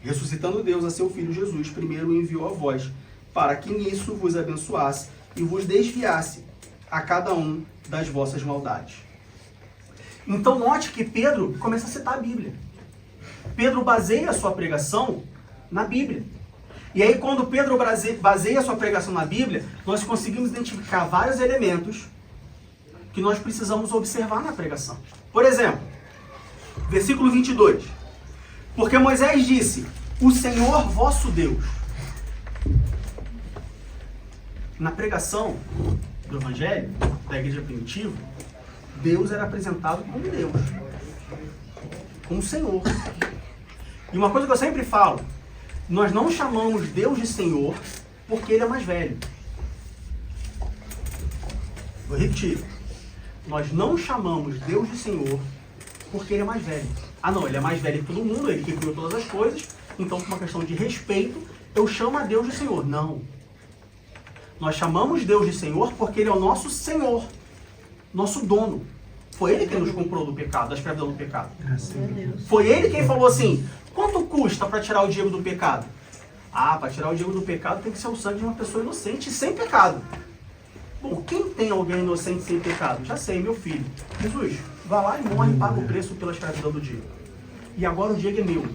Ressuscitando Deus a seu Filho Jesus, primeiro o enviou a vós, para que nisso vos abençoasse e vos desviasse a cada um das vossas maldades. Então note que Pedro começa a citar a Bíblia. Pedro baseia a sua pregação na Bíblia. E aí quando Pedro baseia a sua pregação na Bíblia, nós conseguimos identificar vários elementos que nós precisamos observar na pregação. Por exemplo, versículo 22. Porque Moisés disse, o Senhor vosso Deus. Na pregação do Evangelho, da igreja primitiva, Deus era apresentado como Deus, como Senhor. E uma coisa que eu sempre falo, nós não chamamos Deus de Senhor porque Ele é mais velho. Vou repetir. Nós não chamamos Deus de Senhor porque Ele é mais velho. Não, Ele é mais velho que todo mundo, Ele que criou todas as coisas, então por uma questão de respeito, eu chamo a Deus de Senhor. Não. Nós chamamos Deus de Senhor porque Ele é o nosso Senhor, nosso dono. Foi Ele quem nos comprou do pecado, da escravidão do pecado. Foi Ele quem falou assim, quanto custa para tirar o Diego do pecado? Para tirar o Diego do pecado tem que ser o sangue de uma pessoa inocente e sem pecado. Bom, quem tem alguém inocente sem pecado? Já sei, meu filho. Jesus, vai lá e morre e paga o preço pela escravidão do Diego. E agora o Diego é meu.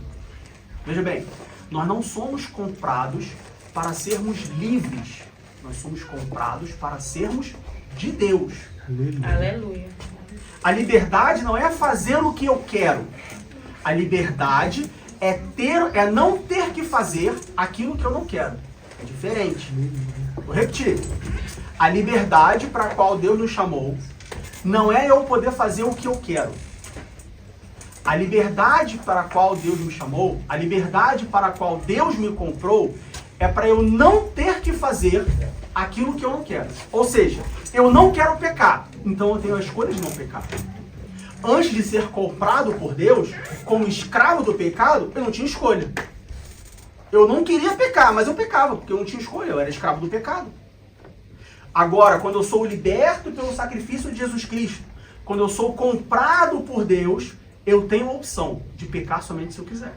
Veja bem, nós não somos comprados para sermos livres. Nós somos comprados para sermos de Deus. Aleluia. A liberdade não é fazer o que eu quero. A liberdade é não ter que fazer aquilo que eu não quero. É diferente. Vou repetir. A liberdade para a qual Deus nos chamou não é eu poder fazer o que eu quero. A liberdade para a qual Deus me chamou, a liberdade para a qual Deus me comprou, é para eu não ter que fazer aquilo que eu não quero. Ou seja, eu não quero pecar, então eu tenho a escolha de não pecar. Antes de ser comprado por Deus, como escravo do pecado, eu não tinha escolha. Eu não queria pecar, mas eu pecava, porque eu não tinha escolha, eu era escravo do pecado. Agora, quando eu sou liberto pelo sacrifício de Jesus Cristo, quando eu sou comprado por Deus, eu tenho a opção de pecar somente se eu quiser.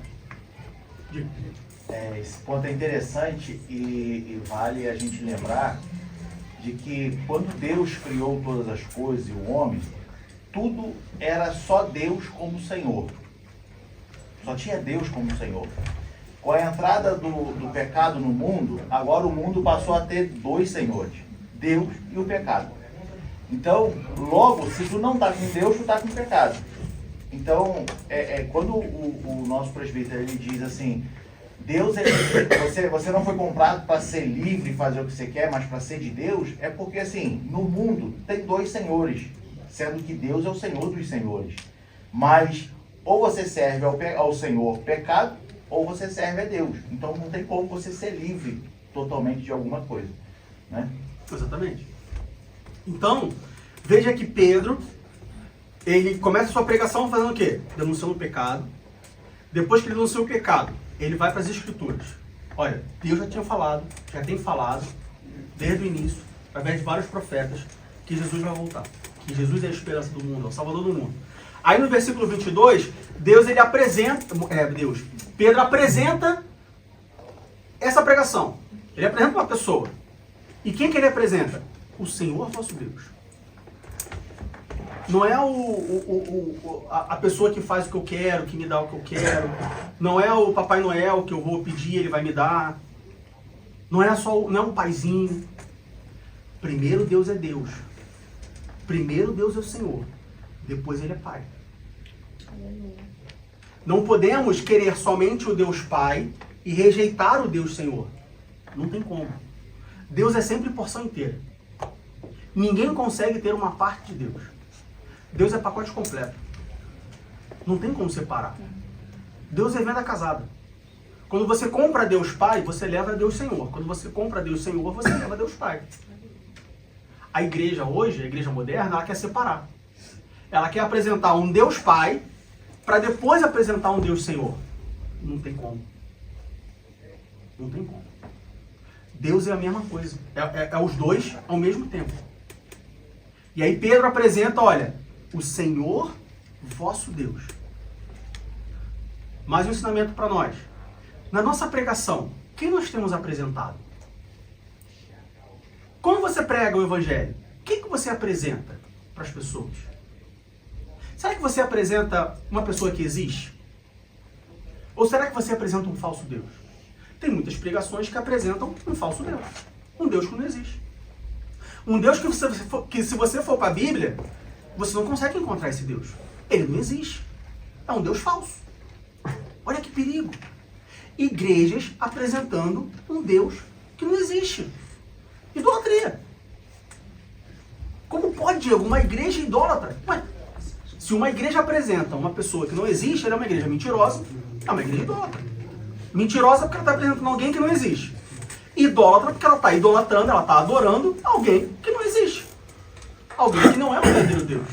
Esse ponto é interessante e vale a gente lembrar de que quando Deus criou todas as coisas e o homem, tudo era só Deus como Senhor. Só tinha Deus como Senhor. Com a entrada do pecado no mundo, agora o mundo passou a ter dois senhores, Deus e o pecado. Então, logo, se tu não está com Deus, tu está com pecado. Então, quando o nosso presbítero ele diz assim, Deus, você não foi comprado para ser livre e fazer o que você quer, mas para ser de Deus, é porque assim, no mundo tem dois senhores, sendo que Deus é o Senhor dos senhores. Mas ou você serve ao Senhor pecado, ou você serve a Deus. Então não tem como você ser livre totalmente de alguma coisa, né? Exatamente. Então, veja que Pedro, ele começa a sua pregação fazendo o quê? Denunciando o pecado. Depois que ele denuncia o pecado, ele vai para as Escrituras. Olha, Deus já tinha falado, já tem falado, desde o início, através de vários profetas, que Jesus vai voltar. Que Jesus é a esperança do mundo, é o Salvador do mundo. Aí no versículo 22, Pedro apresenta essa pregação. Ele apresenta uma pessoa. E quem que ele apresenta? O Senhor vosso Deus. Não é a pessoa que faz o que eu quero, que me dá o que eu quero. Não é o Papai Noel que eu vou pedir, ele vai me dar. Não é um paizinho. Primeiro Deus é Deus. Primeiro Deus é o Senhor. Depois ele é Pai. Não podemos querer somente o Deus Pai e rejeitar o Deus Senhor. Não tem como. Deus é sempre porção inteira. Ninguém consegue ter uma parte de Deus. Deus é pacote completo. Não tem como separar. Deus é venda casada. Quando você compra Deus Pai, você leva Deus Senhor. Quando você compra Deus Senhor, você leva Deus Pai. A igreja hoje, a igreja moderna, ela quer separar. Ela quer apresentar um Deus Pai para depois apresentar um Deus Senhor. Não tem como. Não tem como. Deus é a mesma coisa. É os dois ao mesmo tempo. E aí Pedro apresenta, olha, o Senhor vosso Deus. Mais um ensinamento para nós. Na nossa pregação, quem nós temos apresentado? Quando você prega o Evangelho, o que você apresenta para as pessoas? Será que você apresenta uma pessoa que existe? Ou será que você apresenta um falso Deus? Tem muitas pregações que apresentam um falso Deus. Um Deus que não existe. Um Deus que se você for para a Bíblia, você não consegue encontrar esse Deus. Ele não existe. É um Deus falso. Olha que perigo. Igrejas apresentando um Deus que não existe. Idolatria. Como pode, Diego, uma igreja idólatra? Ué, se uma igreja apresenta uma pessoa que não existe, ela é uma igreja mentirosa, é uma igreja idólatra. Mentirosa porque ela está apresentando alguém que não existe. Idólatra porque ela está idolatrando, ela está adorando alguém que não existe. Alguém que não é o verdadeiro Deus.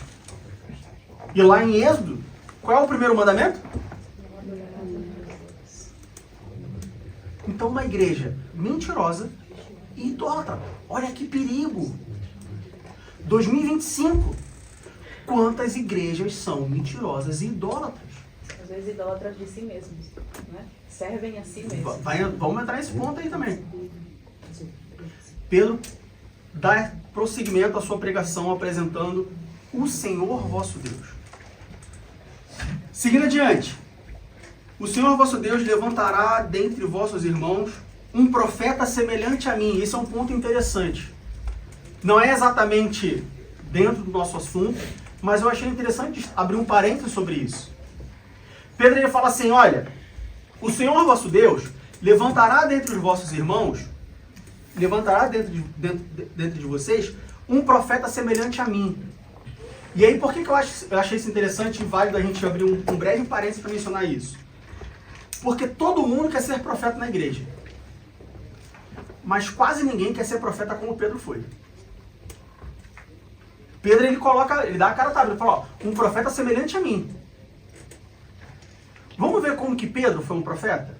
E lá em Êxodo, qual é o primeiro mandamento? Então uma igreja mentirosa e idólatra. Olha que perigo. 2025. Quantas igrejas são mentirosas e idólatras? Às vezes idólatras de si mesmos, né? Servem a si mesmos. Vamos entrar nesse ponto aí também. Pedro dá prosseguimento à sua pregação apresentando o Senhor vosso Deus. Seguindo adiante. O Senhor vosso Deus levantará dentre vossos irmãos um profeta semelhante a mim. Esse é um ponto interessante. Não é exatamente dentro do nosso assunto, mas eu achei interessante abrir um parênteses sobre isso. Pedro ele fala assim, olha, o Senhor vosso Deus levantará dentre os vossos irmãos, levantará dentro de vocês um profeta semelhante a mim. E aí, por que eu achei isso interessante e válido a gente abrir um breve parênteses para mencionar isso? Porque todo mundo quer ser profeta na igreja. Mas quase ninguém quer ser profeta como Pedro foi. Pedro, ele dá a cara a tapa, ele fala, ó, um profeta semelhante a mim. Vamos ver como que Pedro foi um profeta?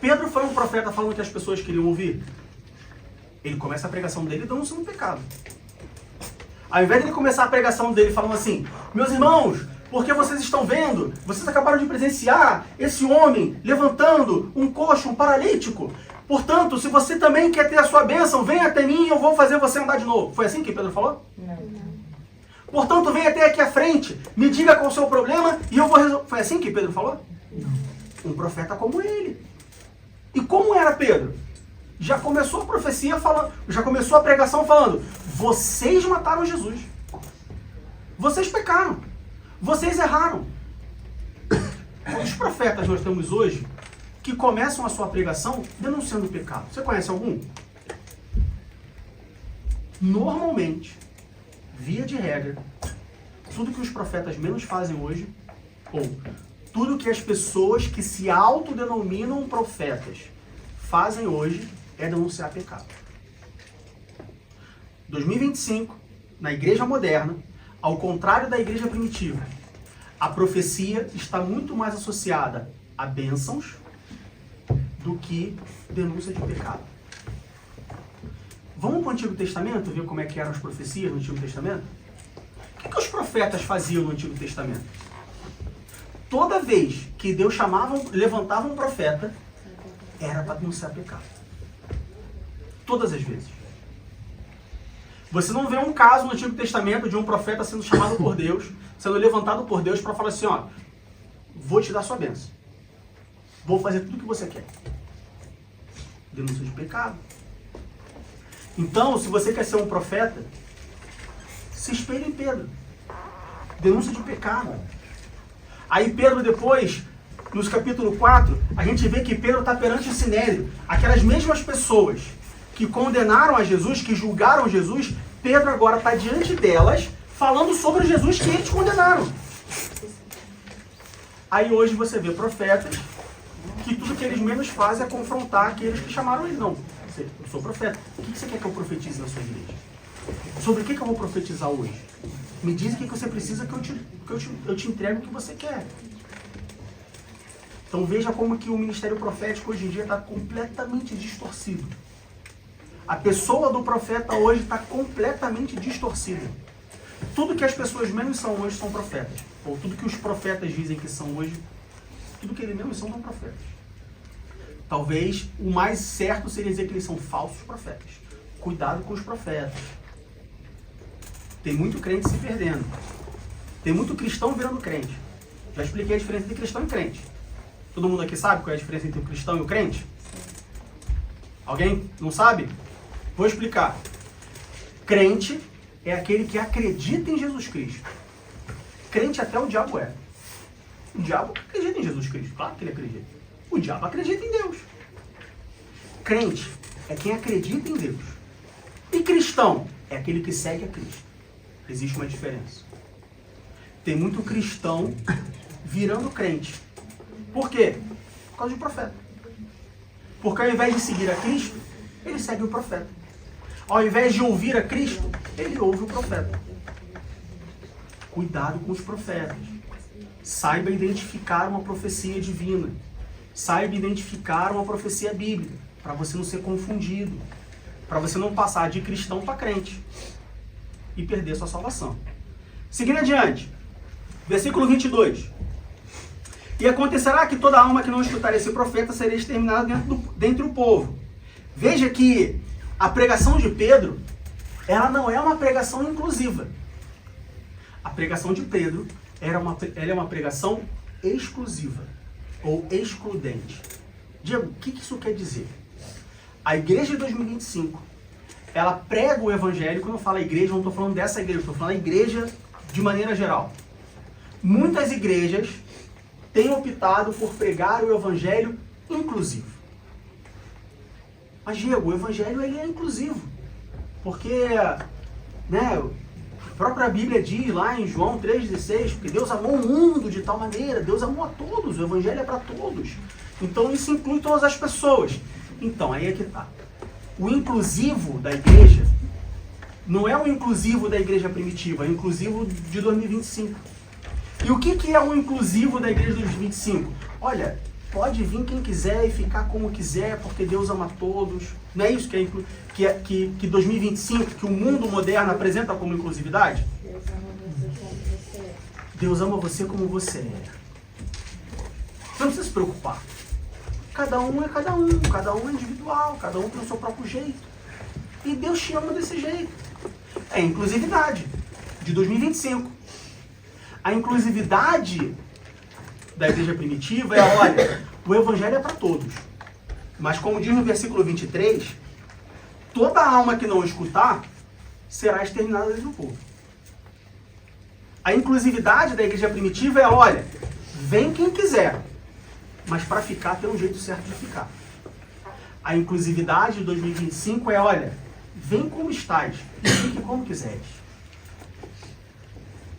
Pedro foi um profeta falando o que as pessoas queriam ouvir. Ele começa a pregação dele denunciando um pecado. Ao invés de ele começar a pregação dele falando assim, meus irmãos, Porque vocês estão vendo, vocês acabaram de presenciar esse homem levantando um coxo, um paralítico. Portanto, se você também quer ter a sua bênção, venha até mim e eu vou fazer você andar de novo. Foi assim que Pedro falou? Não. Portanto, venha até aqui à frente, me diga qual é o seu problema e eu vou resolver. Foi assim que Pedro falou? Não. Um profeta como ele. E como era Pedro? Já começou a profecia falando, já começou a pregação falando, vocês mataram Jesus. Vocês pecaram. Vocês erraram. Os profetas nós temos hoje que começam a sua pregação denunciando o pecado. Você conhece algum? Normalmente, via de regra, tudo que os profetas menos fazem hoje, ou tudo que as pessoas que se autodenominam profetas fazem hoje, é denunciar pecado. 2025, na igreja moderna, ao contrário da igreja primitiva, a profecia está muito mais associada a bênçãos do que denúncia de pecado. Vamos para o Antigo Testamento ver como é que eram as profecias no Antigo Testamento? O que os profetas faziam no Antigo Testamento? Toda vez que Deus levantava um profeta, era para denunciar pecado. Todas as vezes. Você não vê um caso no Antigo Testamento de um profeta sendo chamado por Deus, sendo levantado por Deus para falar assim, ó, vou te dar sua bênção. Vou fazer tudo o que você quer. Denúncia de pecado. Então, se você quer ser um profeta, se espelhe em Pedro. Denúncia de pecado. Aí Pedro depois, nos capítulo 4, a gente vê que Pedro está perante o Sinédrio. Aquelas mesmas pessoas que condenaram a Jesus, que julgaram Jesus, Pedro agora está diante delas, falando sobre o Jesus que eles condenaram. Aí hoje você vê profetas que tudo que eles menos fazem é confrontar aqueles que chamaram eles. Não, eu sou profeta. O que você quer que eu profetize na sua igreja? Sobre o que eu vou profetizar hoje? Me diz o que você precisa que eu te entregue o que você quer. Então veja como que o ministério profético hoje em dia está completamente distorcido. A pessoa do profeta hoje está completamente distorcida. Tudo que as pessoas menos são hoje são profetas. Ou tudo que os profetas dizem que são hoje, tudo que eles mesmos são profetas. Talvez o mais certo seria dizer que eles são falsos profetas. Cuidado com os profetas. Tem muito crente se perdendo. Tem muito cristão virando crente. Já expliquei a diferença entre cristão e crente. Todo mundo aqui sabe qual é a diferença entre o cristão e o crente? Alguém não sabe? Vou explicar. Crente é aquele que acredita em Jesus Cristo. Crente até o diabo é. O diabo acredita em Jesus Cristo. Claro que ele acredita. O diabo acredita em Deus. Crente é quem acredita em Deus. E cristão é aquele que segue a Cristo. Existe uma diferença. Tem muito cristão virando crente. Por quê? Por causa de profeta. Porque ao invés de seguir a Cristo, ele segue o profeta. Ao invés de ouvir a Cristo, ele ouve o profeta. Cuidado com os profetas. Saiba identificar uma profecia divina. Saiba identificar uma profecia bíblica, para você não ser confundido. Para você não passar de cristão para crente e perder sua salvação. Seguindo adiante, versículo 22. E acontecerá que toda alma que não escutar esse profeta será exterminada dentre o povo. Veja que a pregação de Pedro, ela não é uma pregação inclusiva. A pregação de Pedro ela é uma pregação exclusiva ou excludente. Diego, o que isso quer dizer? A igreja de 2025, ela prega o evangelho. Quando eu falo igreja, eu não estou falando dessa igreja, estou falando a igreja de maneira geral. Muitas igrejas têm optado por pregar o evangelho inclusivo. Mas, Diego, o evangelho ele é inclusivo. Porque, né, a própria Bíblia diz lá em João 3,16, porque Deus amou o mundo de tal maneira, Deus amou a todos, o evangelho é para todos. Então isso inclui todas as pessoas. Então, aí é que está. O inclusivo da igreja não é o inclusivo da igreja primitiva, é o inclusivo de 2025. E o que é o inclusivo da igreja de 2025? Olha, pode vir quem quiser e ficar como quiser, porque Deus ama todos. Não é isso que 2025, que o mundo moderno apresenta como inclusividade? Deus ama você como você é. Deus ama você como você é. Você não precisa se preocupar. Cada um é cada um é individual, cada um tem o seu próprio jeito. E Deus te ama desse jeito. É inclusividade de 2025. A inclusividade da igreja primitiva é, olha, o evangelho é para todos. Mas como diz no versículo 23, toda alma que não escutar será exterminada dentro do povo. A inclusividade da igreja primitiva é, olha, vem quem quiser, mas para ficar tem um jeito certo de ficar. A inclusividade de 2025 é, olha, vem como estás e fique como quiseres.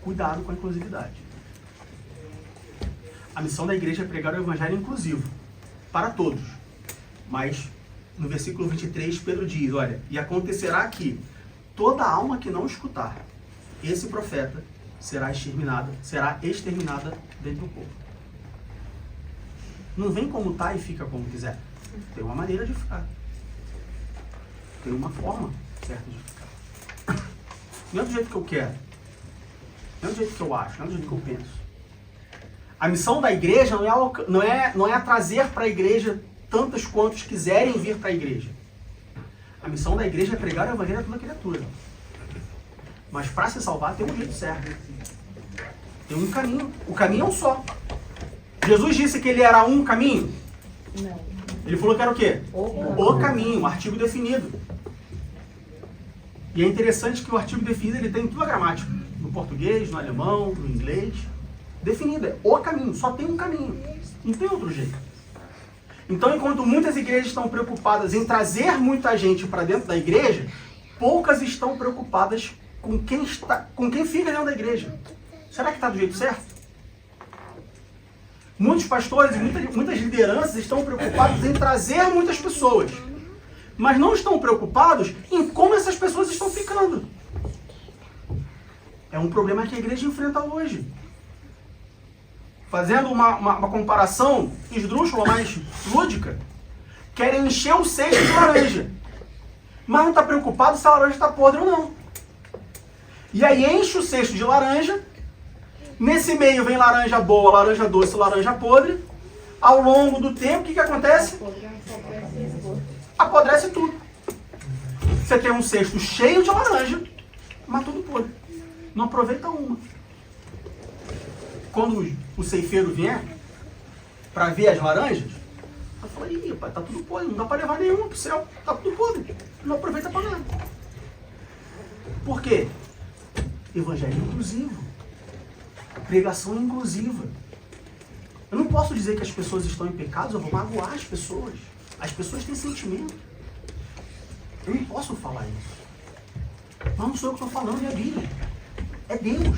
Cuidado com a inclusividade. A missão da igreja é pregar o evangelho inclusivo, para todos. Mas, no versículo 23, Pedro diz, olha, e acontecerá que toda alma que não escutar esse profeta será exterminada dentro do povo. Não vem como está e fica como quiser. Tem uma maneira de ficar. Tem uma forma certa de ficar. Não é do jeito que eu quero. Não é do jeito que eu acho. Não é do jeito que eu penso. A missão da igreja não é trazer para a igreja tantos quantos quiserem vir para a igreja. A missão da igreja é pregar o evangelho a toda criatura. Mas para se salvar tem um jeito certo. Tem um caminho. O caminho é um só. Jesus disse que ele era um caminho? Não. Ele falou que era o quê? O caminho, um artigo definido. E é interessante que o artigo definido ele tem toda a gramática. No português, no alemão, no inglês. Definido, é o caminho. Só tem um caminho. Não tem outro jeito. Então, enquanto muitas igrejas estão preocupadas em trazer muita gente para dentro da igreja, poucas estão preocupadas com quem fica dentro da igreja. Será que está do jeito certo? Muitos pastores e muitas lideranças estão preocupados em trazer muitas pessoas, mas não estão preocupados em como essas pessoas estão ficando. É um problema que a igreja enfrenta hoje. Fazendo uma comparação esdrúxula, mais lúdica, querem encher o cesto de laranja, mas não está preocupado se a laranja está podre ou não. E aí enche o cesto de laranja. Nesse meio vem laranja boa, laranja doce, laranja podre. Ao longo do tempo, o que acontece? Apodrece tudo. Você tem um cesto cheio de laranja, mas tudo podre. Não aproveita uma. Quando o ceifeiro vier para ver as laranjas, eu falo, ih, pai, tá tudo podre, não dá para levar nenhuma pro céu. Tá tudo podre. Não aproveita para nada. Por quê? Evangelho inclusivo. Pregação inclusiva. Eu não posso dizer que as pessoas estão em pecados, eu vou magoar as pessoas. As pessoas têm sentimento. Eu não posso falar isso. Mas não sou eu que estou falando, é a Bíblia. É Deus.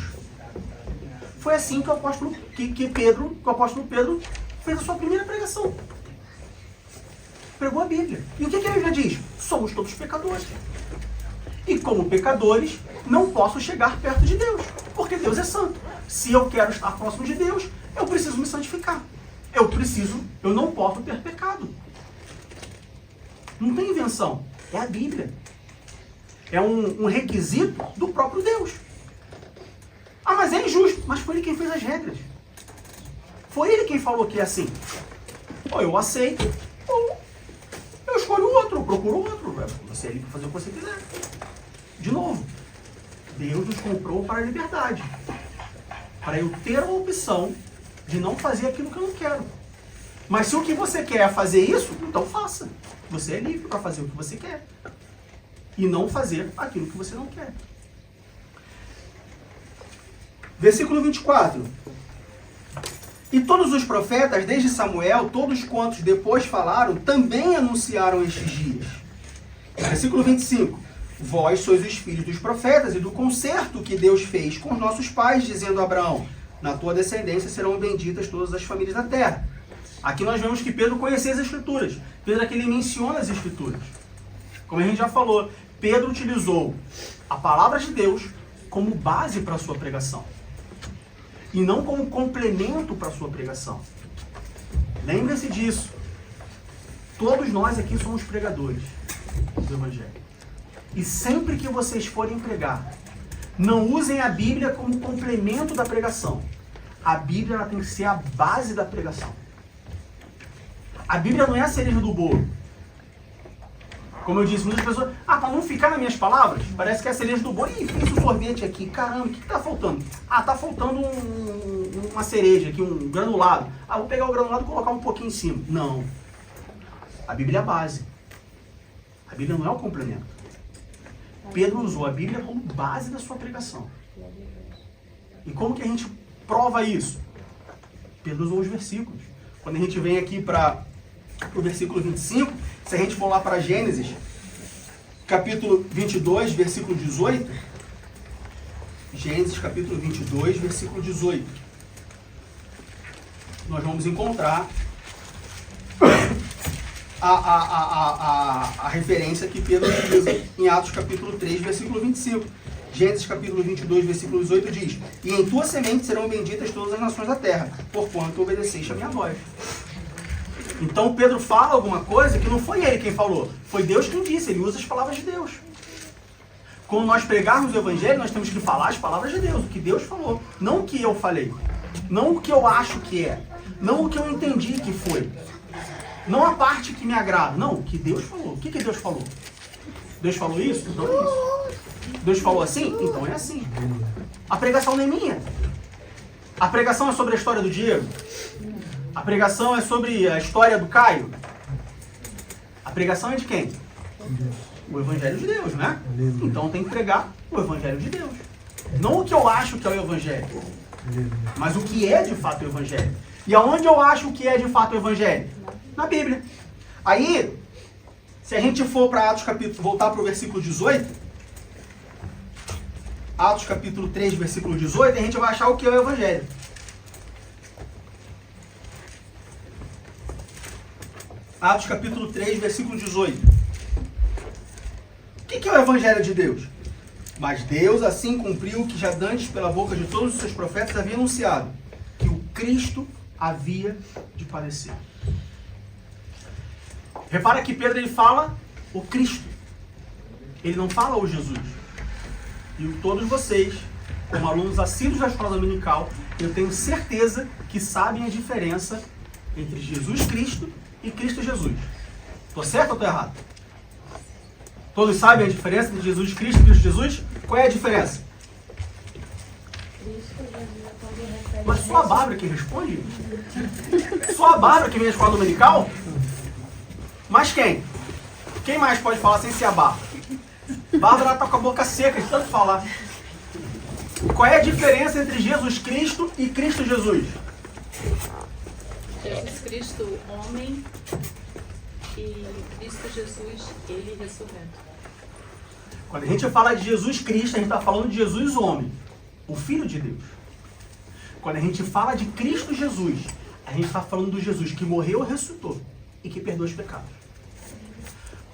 Foi assim que o apóstolo Pedro fez a sua primeira pregação. Pregou a Bíblia. E o que a Bíblia diz? Somos todos pecadores. E como pecadores, não posso chegar perto de Deus, porque Deus é santo. Se eu quero estar próximo de Deus, eu preciso me santificar. Eu não posso ter pecado. Não tem invenção. É a Bíblia. É um requisito do próprio Deus. Ah, mas é injusto. Mas foi ele quem fez as regras. Foi ele quem falou que é assim. Ou eu aceito, ou eu escolho outro, eu procuro outro. Você é livre para fazer o que você quiser. De novo, Deus nos comprou para a liberdade. Para eu ter a opção de não fazer aquilo que eu não quero. Mas se o que você quer é fazer isso, então faça. Você é livre para fazer o que você quer. E não fazer aquilo que você não quer. Versículo 24. E todos os profetas, desde Samuel, todos quantos depois falaram, também anunciaram estes dias. Versículo 25. Vós sois os filhos dos profetas e do concerto que Deus fez com os nossos pais, dizendo a Abraão, na tua descendência serão benditas todas as famílias da terra. Aqui nós vemos que Pedro conhecia as Escrituras. Pedro aqui ele menciona as Escrituras. Como a gente já falou, Pedro utilizou a palavra de Deus como base para a sua pregação. E não como complemento para a sua pregação. Lembre-se disso. Todos nós aqui somos pregadores do Evangelho. E sempre que vocês forem pregar, Não usem a Bíblia como complemento da pregação. A Bíblia ela tem que ser a base da pregação. A Bíblia não é a cereja do bolo. Como eu disse, muitas pessoas, para não ficar nas minhas palavras, parece que é a cereja do bolo. Ih, fiz o sorvete aqui, caramba, o que está faltando? Tá faltando uma cereja aqui, um granulado. Vou pegar o granulado e colocar um pouquinho em cima. Não. A Bíblia é a base. A Bíblia não é o complemento. Pedro usou a Bíblia como base da sua pregação. E como que a gente prova isso? Pedro usou os versículos. Quando a gente vem aqui para o versículo 25, se a gente for lá para Gênesis, capítulo 22, versículo 18, Gênesis capítulo 22, versículo 18, nós vamos encontrar a referência que Pedro utiliza em Atos capítulo 3, versículo 25. Gênesis capítulo 22, versículo 18 diz: E em tua semente serão benditas todas as nações da terra, porquanto obedeceste a minha voz. Então Pedro fala alguma coisa que não foi ele quem falou, foi Deus quem disse, ele usa as palavras de Deus. Quando nós pregarmos o Evangelho, nós temos que falar as palavras de Deus, o que Deus falou, não o que eu falei, não o que eu acho que é, não o que eu entendi que foi, não a parte que me agrada, não, o que Deus falou. O que Deus falou? Deus falou isso? Então é isso. Deus falou assim? Então é assim. A pregação não é minha. A pregação é sobre a história do Diego. A pregação é sobre a história do Caio. A pregação é de quem? O Evangelho de Deus, né? Então tem que pregar o Evangelho de Deus. Não o que eu acho que é o Evangelho, mas o que é de fato o Evangelho. E aonde eu acho que é de fato o Evangelho? Na Bíblia. Aí, se a gente for para Atos capítulo, voltar para o versículo 18, Atos capítulo 3, versículo 18, a gente vai achar o que é o Evangelho. Atos capítulo 3, versículo 18. O que é o Evangelho de Deus? Mas Deus assim cumpriu o que já dantes pela boca de todos os seus profetas havia anunciado, que o Cristo havia de padecer. Repara que Pedro ele fala o Cristo. Ele não fala o Jesus. E todos vocês, como alunos assíduos da escola dominical, eu tenho certeza que sabem a diferença entre Jesus Cristo e Cristo Jesus. Estou certo ou estou errado? Todos sabem a diferença entre Jesus Cristo e Cristo Jesus? Qual é a diferença? Mas só a Bárbara que responde? Só a Bárbara que vem à escola dominical? Mas quem? Quem mais pode falar sem ser a Bárbara? Bárbara está com a boca seca de tanto falar. Qual é a diferença entre Jesus Cristo e Cristo Jesus? Jesus Cristo, homem, e Cristo Jesus, ele ressurreto. Quando a gente fala de Jesus Cristo, a gente está falando de Jesus homem, o Filho de Deus. Quando a gente fala de Cristo Jesus, a gente está falando do Jesus que morreu e ressuscitou e que perdoa os pecados.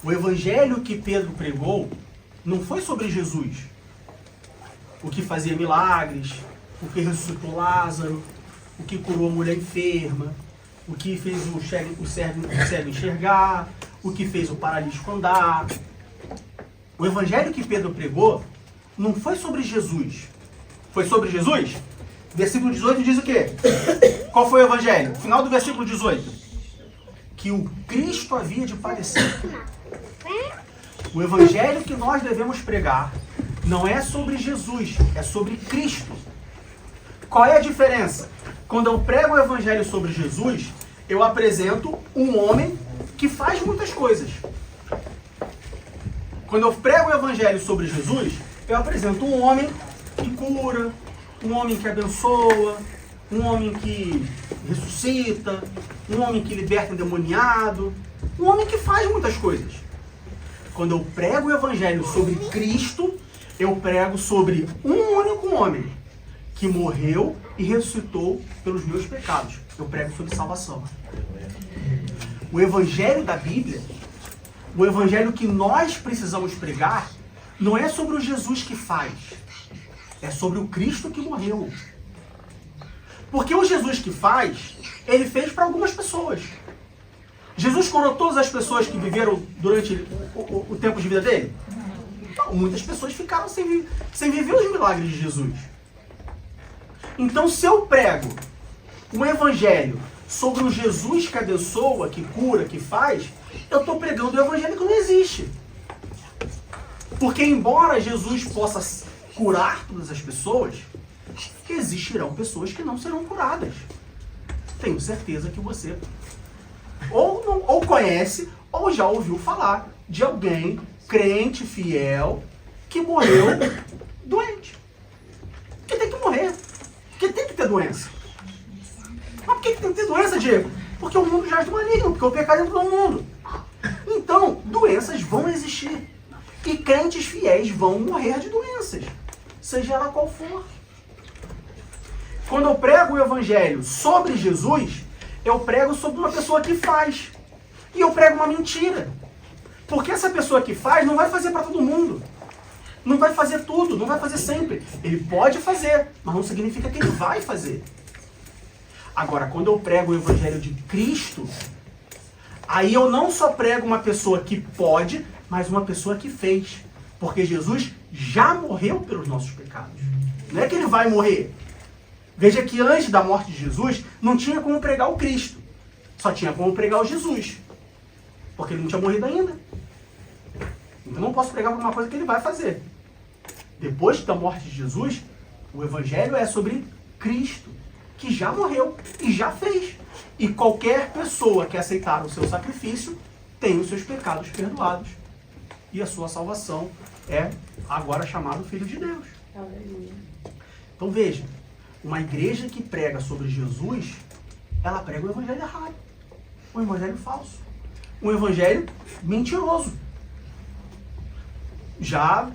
O evangelho que Pedro pregou não foi sobre Jesus, o que fazia milagres, o que ressuscitou Lázaro, o que curou a mulher enferma, o que fez o cego enxergar, o que fez o paralítico andar. O evangelho que Pedro pregou não foi sobre Jesus. Foi sobre Jesus? Versículo 18 diz o quê? Qual foi o evangelho? Final do versículo 18. Que o Cristo havia de padecer. O evangelho que nós devemos pregar não é sobre Jesus, é sobre Cristo. Qual é a diferença? Quando eu prego o evangelho sobre Jesus, eu apresento um homem que faz muitas coisas. Quando eu prego o evangelho sobre Jesus, eu apresento um homem que cura, um homem que abençoa, um homem que ressuscita, um homem que liberta endemoniado, um homem que faz muitas coisas. Quando eu prego o evangelho sobre Cristo, eu prego sobre um único homem que morreu e ressuscitou pelos meus pecados. Eu prego sobre salvação. O evangelho da Bíblia, o evangelho que nós precisamos pregar, não é sobre o Jesus que faz, é sobre o Cristo que morreu. Porque o Jesus que faz, ele fez para algumas pessoas. Jesus curou todas as pessoas que viveram durante o tempo de vida dele? Não. muitas pessoas ficaram sem viver os milagres de Jesus. Então, se eu prego um evangelho sobre o Jesus que abençoa, que cura, que faz, eu estou pregando o evangelho que não existe. Porque embora Jesus possa curar todas as pessoas, existirão pessoas que não serão curadas. Tenho certeza que você ou conhece ou já ouviu falar de alguém crente, fiel, que morreu doente. Porque tem que morrer. Porque tem que ter doença. Mas por que tem que ter doença, Diego? Porque o mundo jaz do maligno, porque o pecado entrou no mundo. Então, doenças vão existir. E crentes fiéis vão morrer de doenças, seja ela qual for. Quando eu prego o evangelho sobre Jesus, eu prego sobre uma pessoa que faz. E eu prego uma mentira. Porque essa pessoa que faz não vai fazer para todo mundo. Não vai fazer tudo, não vai fazer sempre. Ele pode fazer, mas não significa que ele vai fazer. Agora, quando eu prego o evangelho de Cristo, aí eu não só prego uma pessoa que pode, mas uma pessoa que fez. Porque Jesus já morreu pelos nossos pecados. Não é que ele vai morrer. Veja que antes da morte de Jesus, não tinha como pregar o Cristo. Só tinha como pregar o Jesus. Porque ele não tinha morrido ainda. Então não posso pregar por uma coisa que ele vai fazer. Depois da morte de Jesus, o evangelho é sobre Cristo, que já morreu e já fez. E qualquer pessoa que aceitar o seu sacrifício tem os seus pecados perdoados. E a sua salvação é agora chamado Filho de Deus. Aleluia. Então veja, uma igreja que prega sobre Jesus, ela prega o evangelho errado. Um evangelho falso. Um evangelho mentiroso. Já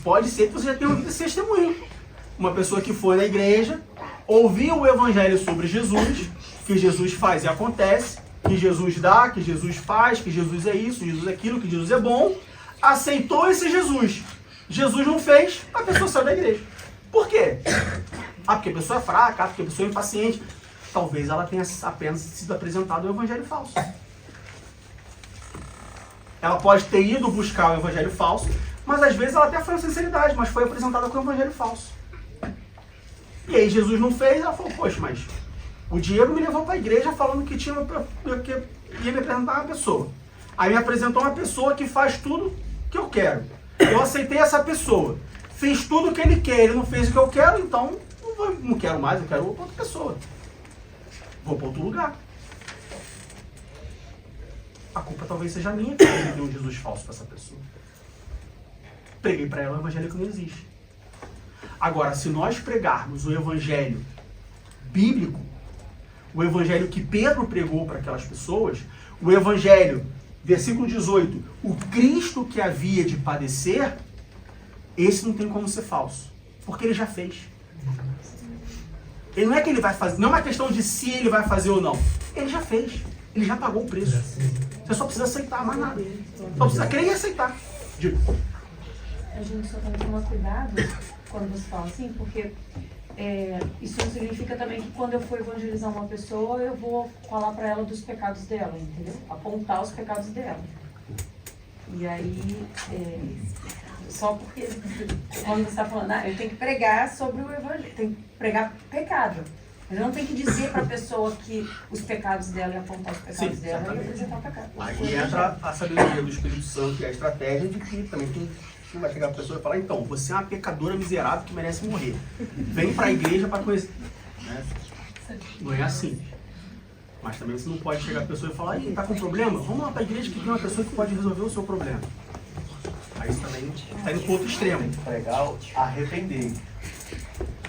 pode ser que você já tenha ouvido esse testemunho. Uma pessoa que foi na igreja, ouviu o evangelho sobre Jesus, que Jesus faz e acontece, que Jesus dá, que Jesus faz, que Jesus é isso, Jesus é aquilo, que Jesus é bom, aceitou esse Jesus. Jesus não fez, a pessoa saiu da igreja. Por quê? Ah, porque a pessoa é fraca, porque a pessoa é impaciente. Talvez ela tenha apenas sido apresentado o evangelho falso. Ela pode ter ido buscar o evangelho falso, mas às vezes ela até foi com sinceridade, mas foi apresentada com o evangelho falso. E aí Jesus não fez, ela falou, poxa, mas o Diego me levou para a igreja falando que ia me apresentar uma pessoa. Aí me apresentou uma pessoa que faz tudo que eu quero. Eu aceitei essa pessoa. Fez tudo o que ele quer, ele não fez o que eu quero, então não quero mais, eu quero outra pessoa. Vou para outro lugar. A culpa talvez seja minha, que eu dei um Jesus falso para essa pessoa. Preguei para ela o evangelho que não existe. Agora, se nós pregarmos o evangelho bíblico, o evangelho que Pedro pregou para aquelas pessoas, o evangelho, versículo 18, o Cristo que havia de padecer, esse não tem como ser falso, porque ele já fez. Ele não é que ele vai fazer, não é uma questão de se ele vai fazer ou não. Ele já fez, ele já pagou o preço. Você só precisa aceitar, mais nada. Só precisa crer e aceitar. Digo. A gente só tem que tomar cuidado quando você fala assim, porque isso não significa também que quando eu for evangelizar uma pessoa, eu vou falar para ela dos pecados dela, entendeu? Apontar os pecados dela. E aí, só porque quando você está falando, eu tenho que pregar sobre o evangelho, tenho que pregar pecado. Eu não tenho que dizer para a pessoa que os pecados dela e apontar os pecados dela e apresentar o pecado. Aí entra a sabedoria do Espírito Santo e a estratégia de que também tem. Não vai chegar a pessoa e falar, então, você é uma pecadora miserável que merece morrer. Vem para a igreja para conhecer. Né? Não é assim. Mas também você não pode chegar a pessoa e falar, ih, tá com problema? Vamos lá para a igreja que tem uma pessoa que pode resolver o seu problema. Aí isso também está indo para o outro extremo. Pregar o arrepender.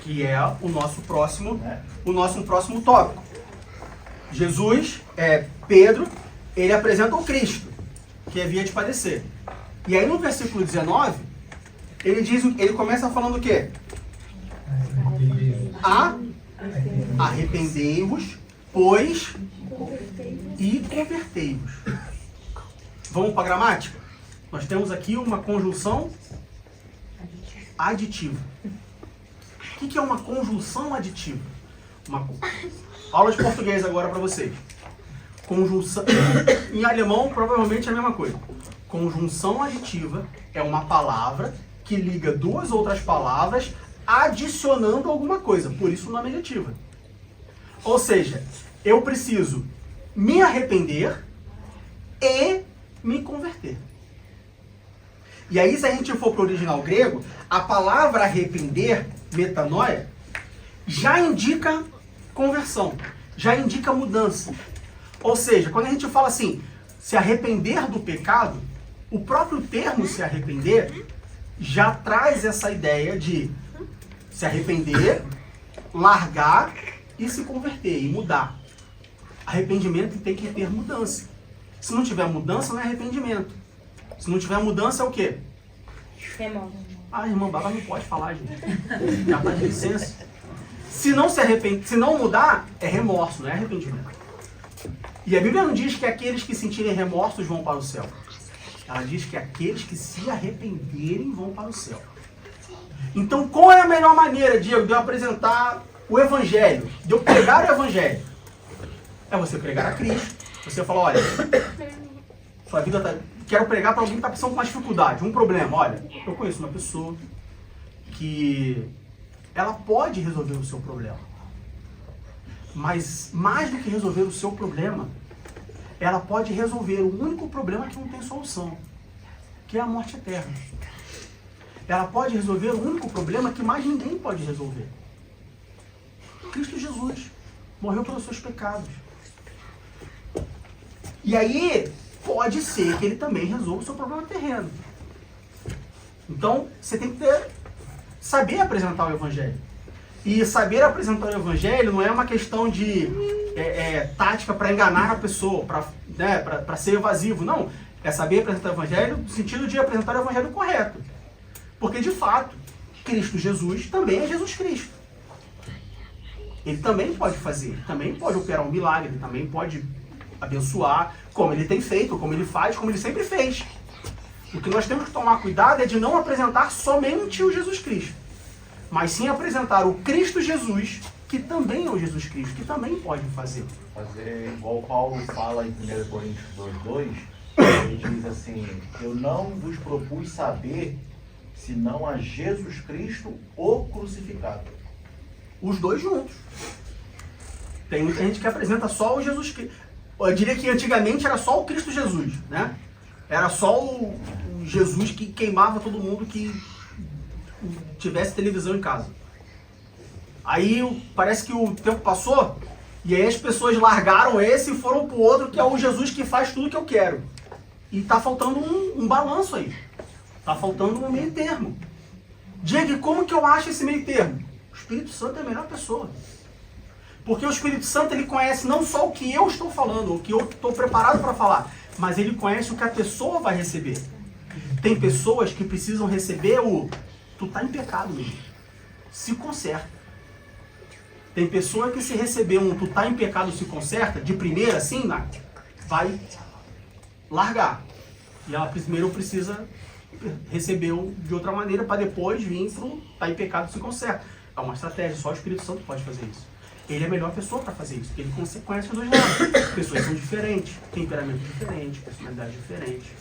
Que é o nosso próximo tópico. Jesus, Pedro, ele apresenta o Cristo, que havia de padecer. E aí no versículo 19, ele começa falando o quê? Arrependei-vos, pois, e convertei-vos. Vamos para a gramática? Nós temos aqui uma conjunção aditiva. O que é uma conjunção aditiva? Aula de português agora para vocês. Conjunção. Em alemão, provavelmente é a mesma coisa. Conjunção aditiva é uma palavra que liga duas outras palavras adicionando alguma coisa. Por isso o nome é aditiva. Ou seja, eu preciso me arrepender e me converter. E aí, se a gente for para o original grego, a palavra arrepender, metanoia, já indica conversão, já indica mudança. Ou seja, quando a gente fala assim, se arrepender do pecado, o próprio termo se arrepender já traz essa ideia de se arrepender, largar e se converter, e mudar. Arrependimento tem que ter mudança. Se não tiver mudança, não é arrependimento. Se não tiver mudança, é o quê? Remorso. Ah, irmã Baba não pode falar, gente. Já está de licença. Se não se arrepender, se não mudar, é remorso, não é arrependimento. E a Bíblia não diz que aqueles que sentirem remorsos vão para o céu. Ela diz que aqueles que se arrependerem vão para o céu. Então, qual é a melhor maneira, Diego, de eu apresentar o Evangelho, de eu pregar o Evangelho? É você pregar a Cristo. Você fala, olha, sua vida tá... Quero pregar para alguém que está passando com uma dificuldade, um problema. Olha, eu conheço uma pessoa que ela pode resolver o seu problema. Mas mais do que resolver o seu problema, ela pode resolver o único problema que não tem solução, que é a morte eterna. Ela pode resolver o único problema que mais ninguém pode resolver. Cristo Jesus morreu pelos seus pecados. E aí, pode ser que ele também resolva o seu problema terreno. Então, você tem que saber apresentar o Evangelho. E saber apresentar o Evangelho não é uma questão de tática para enganar a pessoa, para ser evasivo. Não, é saber apresentar o Evangelho no sentido de apresentar o Evangelho correto. Porque, de fato, Cristo Jesus também é Jesus Cristo. Ele também pode fazer, ele também pode operar um milagre, ele também pode abençoar, como ele tem feito, como ele faz, como ele sempre fez. O que nós temos que tomar cuidado é de não apresentar somente o Jesus Cristo, mas sim apresentar o Cristo Jesus, que também é o Jesus Cristo, que também pode fazer. Fazer igual Paulo fala em 1 Coríntios 2:2, ele diz assim, eu não vos propus saber senão a Jesus Cristo o crucificado. Os dois juntos. Tem muita gente que apresenta só o Jesus Cristo. Eu diria que antigamente era só o Cristo Jesus, né? Era só o Jesus que queimava todo mundo que tivesse televisão em casa. Aí parece que o tempo passou e aí as pessoas largaram esse e foram pro outro, que é o Jesus que faz tudo que eu quero. E tá faltando um balanço aí. Tá faltando um meio termo. Diego, como que eu acho esse meio termo? O Espírito Santo é a melhor pessoa. Porque o Espírito Santo, ele conhece não só o que eu estou falando, o que eu estou preparado para falar, mas ele conhece o que a pessoa vai receber. Tem pessoas que precisam receber tu tá em pecado mesmo. Se conserta. Tem pessoa que se receber tu tá em pecado, se conserta, de primeira assim, vai largar. E ela primeiro precisa receber de outra maneira para depois vir pro tá em pecado, se conserta. É uma estratégia, só o Espírito Santo pode fazer isso. Ele é a melhor pessoa para fazer isso, porque ele conhece os dois lados. Pessoas são diferentes, temperamento diferente, personalidade diferente.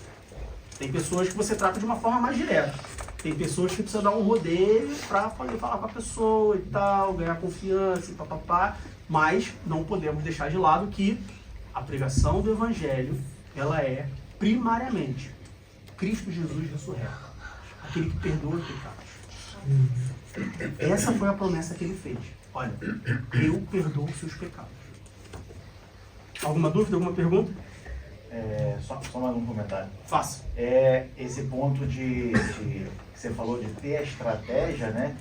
Tem pessoas que você trata de uma forma mais direta. Tem pessoas que precisam dar um rodeio para poder falar com a pessoa e tal, ganhar confiança e papapá. Mas não podemos deixar de lado que a pregação do Evangelho, ela é primariamente Cristo Jesus ressurreto. Aquele que perdoa os pecados. Essa foi a promessa que ele fez. Olha, eu perdoo os seus pecados. Alguma dúvida, alguma pergunta? Só mais um comentário. Faça. Esse ponto que você falou de ter a estratégia, né?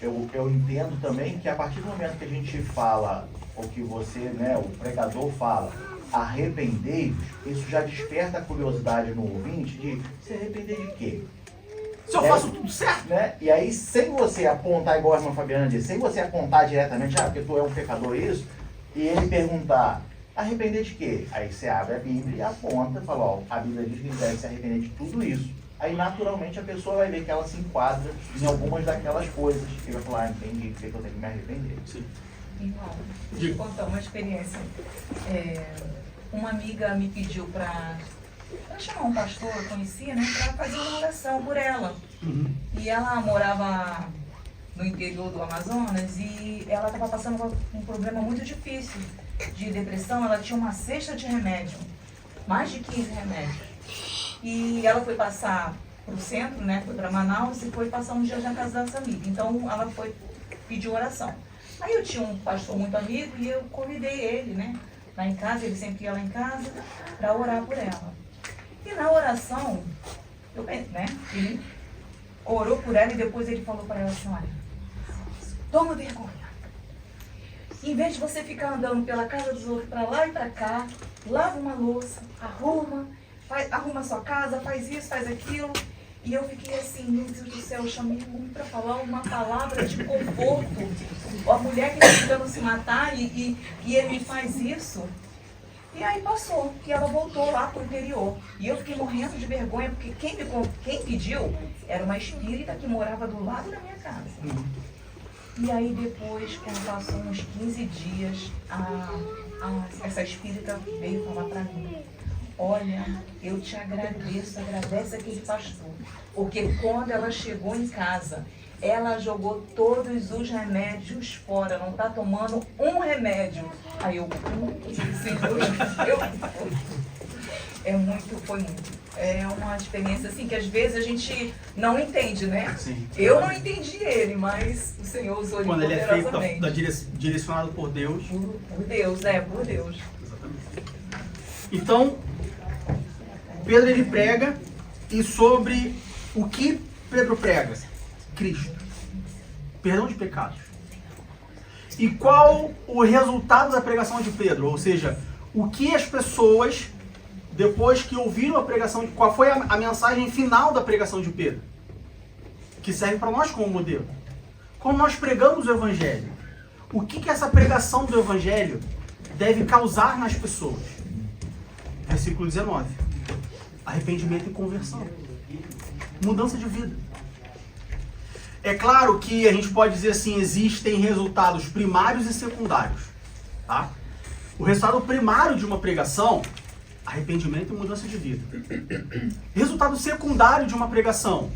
Eu entendo também que a partir do momento que a gente fala, ou que você, né, o pregador fala, arrependei-vos, isso já desperta a curiosidade no ouvinte de se arrepender de quê? Se eu faço tudo certo, né? E aí, sem você apontar, igual a irmã Fabiana disse, sem você apontar diretamente, porque tu é um pecador, isso, e ele perguntar, arrepender de quê? Aí você abre a Bíblia e aponta e fala, ó, a Bíblia diz que ele deve se arrepender de tudo isso. Aí, naturalmente, a pessoa vai ver que ela se enquadra em algumas daquelas coisas e vai falar, entendi, porque eu tenho que me arrepender. Sim. Irmão, deixa eu contar uma experiência. Uma amiga me pediu para ela chamou um pastor, eu conhecia, né, para fazer uma oração por ela. E ela morava no interior do Amazonas e ela estava passando por um problema muito difícil de depressão. Ela tinha uma cesta de remédio, mais de 15 remédios. E ela foi passar para o centro, né, foi para Manaus e foi passar uns dias na casa dessa amiga. Então ela foi pedir oração. Aí eu tinha um pastor muito amigo e eu convidei ele, né, lá em casa, ele sempre ia lá em casa, para orar por ela. E na oração, ele orou por ela e depois ele falou para ela assim, olha, toma vergonha. Em vez de você ficar andando pela casa dos outros para lá e para cá, lava uma louça, arruma a sua casa, faz isso, faz aquilo. E eu fiquei assim, meu Deus do céu, eu chamei o homem para falar uma palavra de conforto. A mulher que está tentando se matar e ele faz isso. E aí passou, e ela voltou lá pro interior. E eu fiquei morrendo de vergonha, porque quem pediu era uma espírita que morava do lado da minha casa. E aí depois, quando passou uns 15 dias, essa espírita veio falar para mim, olha, eu te agradeço, agradece aquele pastor. Porque quando ela chegou em casa, ela jogou todos os remédios fora, não está tomando um remédio. Aí eu, foi muito. É uma experiência assim que às vezes a gente não entende, né? Sim. Eu não entendi ele, mas o Senhor usou ele Quando ele é feito poderosamente. direcionado por Deus. Por Deus, por Deus. Exatamente. Então, Pedro ele prega, e sobre o que Pedro prega? Cristo. Perdão de pecados. E qual o resultado da pregação de Pedro? Ou seja, o que as pessoas, depois que ouviram a pregação, qual foi a mensagem final da pregação de Pedro? Que serve para nós como modelo. Quando nós pregamos o Evangelho, o que essa pregação do Evangelho deve causar nas pessoas? Versículo 19. Arrependimento e conversão. Mudança de vida. É claro que a gente pode dizer assim, existem resultados primários e secundários. Tá? O resultado primário de uma pregação, arrependimento e mudança de vida. Resultado secundário de uma pregação,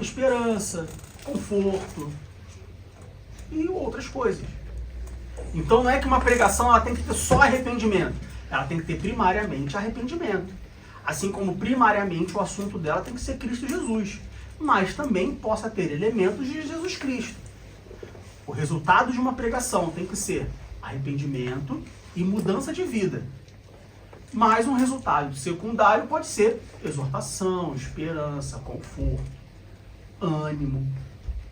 esperança, conforto e outras coisas. Então não é que uma pregação ela tem que ter só arrependimento. Ela tem que ter primariamente arrependimento. Assim como primariamente o assunto dela tem que ser Cristo Jesus. Mas também possa ter elementos de Jesus Cristo. O resultado de uma pregação tem que ser arrependimento e mudança de vida. Mas um resultado secundário pode ser exortação, esperança, conforto, ânimo,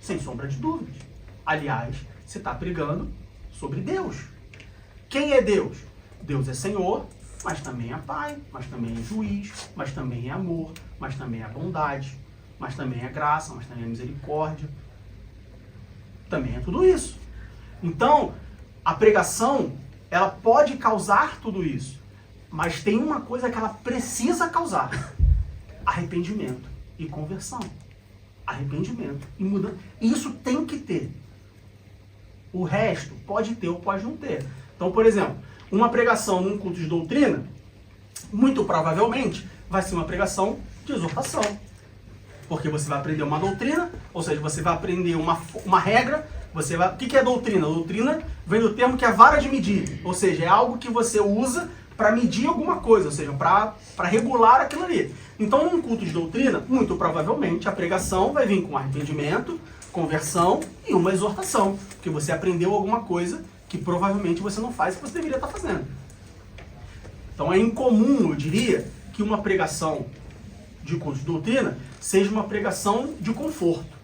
sem sombra de dúvidas. Aliás, você está pregando sobre Deus. Quem é Deus? Deus é Senhor, mas também é Pai, mas também é juiz, mas também é amor, mas também é bondade, mas também é graça, mas também é misericórdia. Também é tudo isso. Então, a pregação, ela pode causar tudo isso. Mas tem uma coisa que ela precisa causar. Arrependimento e conversão. Arrependimento e mudança. Isso tem que ter. O resto pode ter ou pode não ter. Então, por exemplo, uma pregação num culto de doutrina, muito provavelmente, vai ser uma pregação de exortação. Porque você vai aprender uma doutrina, ou seja, você vai aprender uma regra. O que é doutrina? Doutrina vem do termo que é vara de medir. Ou seja, é algo que você usa para medir alguma coisa, ou seja, para regular aquilo ali. Então, num culto de doutrina, muito provavelmente, a pregação vai vir com arrependimento, conversão e uma exortação. Porque você aprendeu alguma coisa que provavelmente você não faz, que você deveria estar fazendo. Então, é incomum, eu diria, que uma pregação de culto de doutrina seja uma pregação de conforto.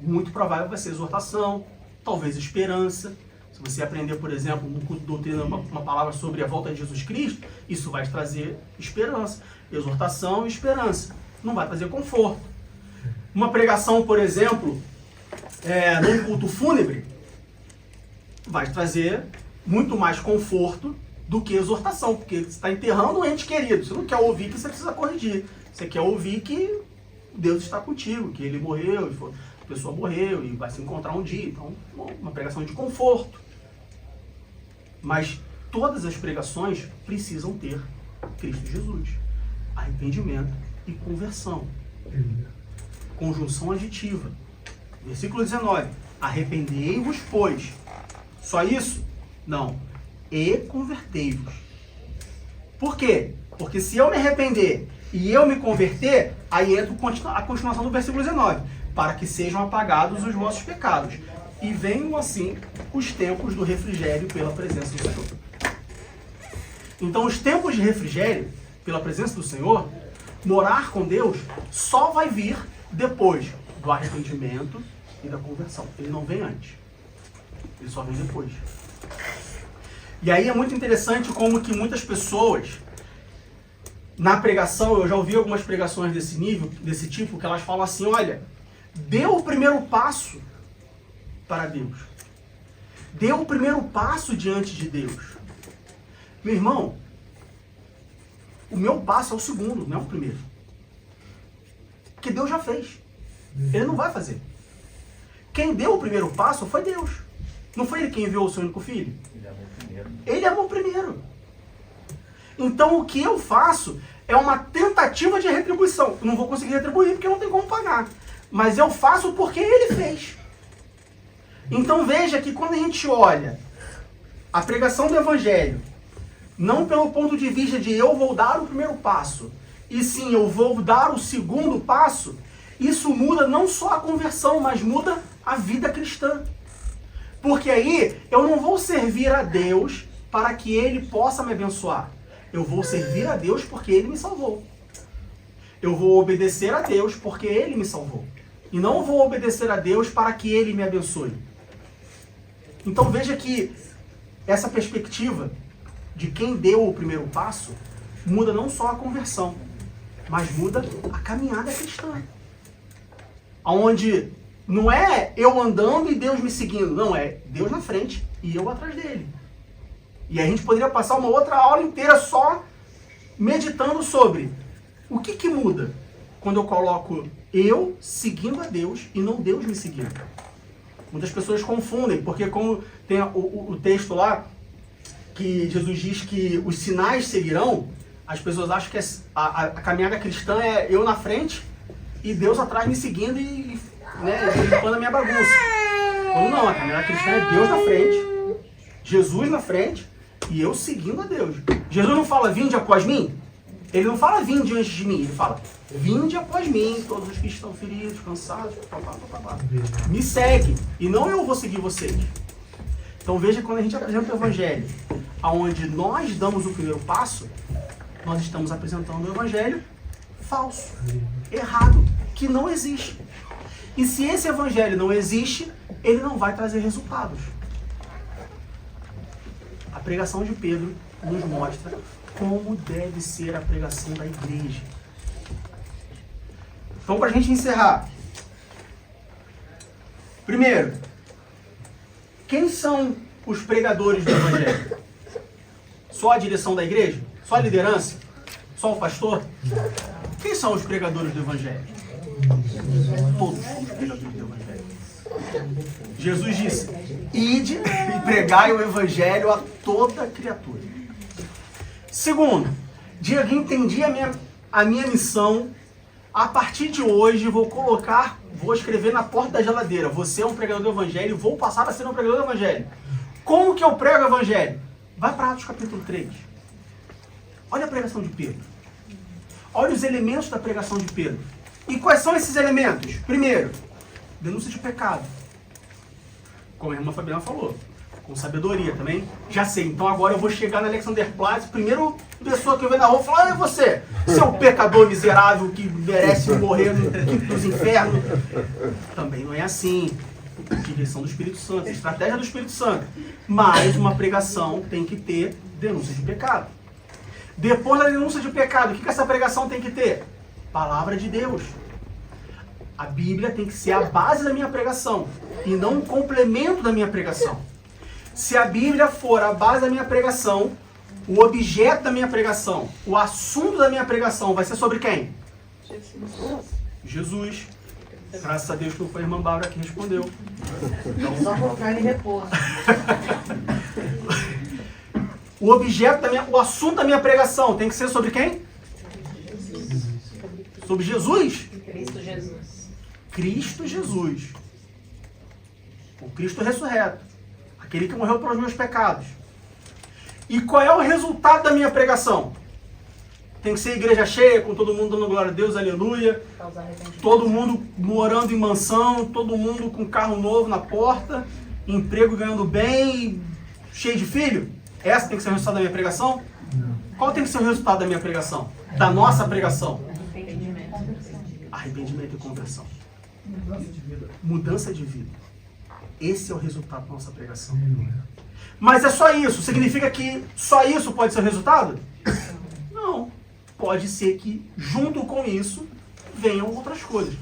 Muito provável vai ser exortação, talvez esperança. Se você aprender, por exemplo, no culto de doutrina uma palavra sobre a volta de Jesus Cristo, isso vai te trazer esperança. Exortação e esperança. Não vai trazer conforto. Uma pregação, por exemplo, num culto fúnebre, vai trazer muito mais conforto do que exortação, porque você está enterrando um ente querido. Você não quer ouvir que você precisa corrigir. Você quer ouvir que Deus está contigo, que ele morreu, a pessoa morreu e vai se encontrar um dia. Então, uma pregação de conforto. Mas todas as pregações precisam ter Cristo Jesus. Arrependimento e conversão. Conjunção aditiva. Versículo 19. Arrependei-vos, pois. Só isso? Não. E convertei-vos. Por quê? Porque se eu me arrepender e eu me converter, aí entra a continuação do versículo 19. Para que sejam apagados os vossos pecados. E venham assim os tempos do refrigério pela presença do Senhor. Então os tempos de refrigério pela presença do Senhor, morar com Deus, só vai vir depois do arrependimento e da conversão. Ele não vem antes. Ele só vem depois. E aí é muito interessante como que muitas pessoas, na pregação, eu já ouvi algumas pregações desse nível, desse tipo, que elas falam assim, olha, dê o primeiro passo para Deus. Dê o primeiro passo diante de Deus. Meu irmão, o meu passo é o segundo, não é o primeiro. Porque Deus já fez. Ele não vai fazer. Quem deu o primeiro passo foi Deus. Não foi Ele quem enviou o seu único filho? Ele amou primeiro. Ele amou primeiro. Então o que eu faço é uma tentativa de retribuição. Eu não vou conseguir retribuir porque eu não tenho como pagar. Mas eu faço porque Ele fez. Então veja que quando a gente olha a pregação do Evangelho, não pelo ponto de vista de eu vou dar o primeiro passo, e sim eu vou dar o segundo passo, isso muda não só a conversão, mas muda a vida cristã. Porque aí eu não vou servir a Deus para que Ele possa me abençoar. Eu vou servir a Deus porque Ele me salvou. Eu vou obedecer a Deus porque Ele me salvou. E não vou obedecer a Deus para que Ele me abençoe. Então veja que essa perspectiva de quem deu o primeiro passo muda não só a conversão, mas muda a caminhada cristã. Onde não é eu andando e Deus me seguindo, não, é Deus na frente e eu atrás dele. E a gente poderia passar uma outra aula inteira só meditando sobre o que muda quando eu coloco eu seguindo a Deus e não Deus me seguindo. Muitas pessoas confundem, porque como tem o texto lá, que Jesus diz que os sinais seguirão, as pessoas acham que a caminhada cristã é eu na frente e Deus atrás me seguindo e limpando a minha bagunça. Quando não, a caminhada cristã é Deus na frente, Jesus na frente e eu seguindo a Deus. Jesus não fala, vinde após mim? Ele não fala, vinde antes de mim. Ele fala, vinde após mim, todos os que estão feridos, cansados, me segue. E não eu vou seguir vocês. Então veja, quando a gente apresenta o Evangelho, onde nós damos o primeiro passo, nós estamos apresentando o Evangelho falso, errado, que não existe. E se esse Evangelho não existe, ele não vai trazer resultados. A pregação de Pedro nos mostra como deve ser a pregação da igreja. Então, para a gente encerrar, primeiro, quem são os pregadores do Evangelho? Só a direção da igreja? Só a liderança? Só o pastor? Quem são os pregadores do Evangelho? Todos os pregadores do Evangelho. Jesus disse, ide e pregai o Evangelho a toda criatura. Segundo, diga, entendi a minha missão. A partir de hoje vou escrever na porta da geladeira, você é um pregador do Evangelho, vou passar a ser um pregador do Evangelho. Como que eu prego o Evangelho? Vai para Atos capítulo 3. Olha a pregação de Pedro. Olha os elementos da pregação de Pedro. E quais são esses elementos? Primeiro, denúncia de pecado. Como a irmã Fabiana falou. Com sabedoria também. Já sei, então agora eu vou chegar na Alexanderplatz, primeiro pessoa que eu ver na rua e falar, olha você, seu pecador miserável que merece morrer no quinto dos infernos. Também não é assim. Direção do Espírito Santo, estratégia do Espírito Santo. Mas uma pregação tem que ter denúncia de pecado. Depois da denúncia de pecado, o que essa pregação tem que ter? Palavra de Deus. A Bíblia tem que ser a base da minha pregação e não um complemento da minha pregação. Se a Bíblia for a base da minha pregação, o objeto da minha pregação, o assunto da minha pregação vai ser sobre quem? Jesus. Graças a Deus que foi a irmã Bárbara que respondeu. Então, só colocar ele em repouso. o assunto da minha pregação tem que ser sobre quem? Sobre Jesus. Cristo Jesus. Cristo Jesus. O Cristo ressurreto. Aquele que morreu pelos meus pecados. E qual é o resultado da minha pregação? Tem que ser igreja cheia, com todo mundo dando glória a Deus, aleluia. Causar arrependimento. Todo mundo morando em mansão, todo mundo com carro novo na porta, emprego ganhando bem, cheio de filho. Essa tem que ser o resultado da minha pregação? Qual tem que ser o resultado da minha pregação? Da nossa pregação? Arrependimento e conversão. Mudança de vida. Esse é o resultado da nossa pregação. Mas é só isso? Significa que só isso pode ser o resultado? Não. Pode ser que, junto com isso, venham outras coisas.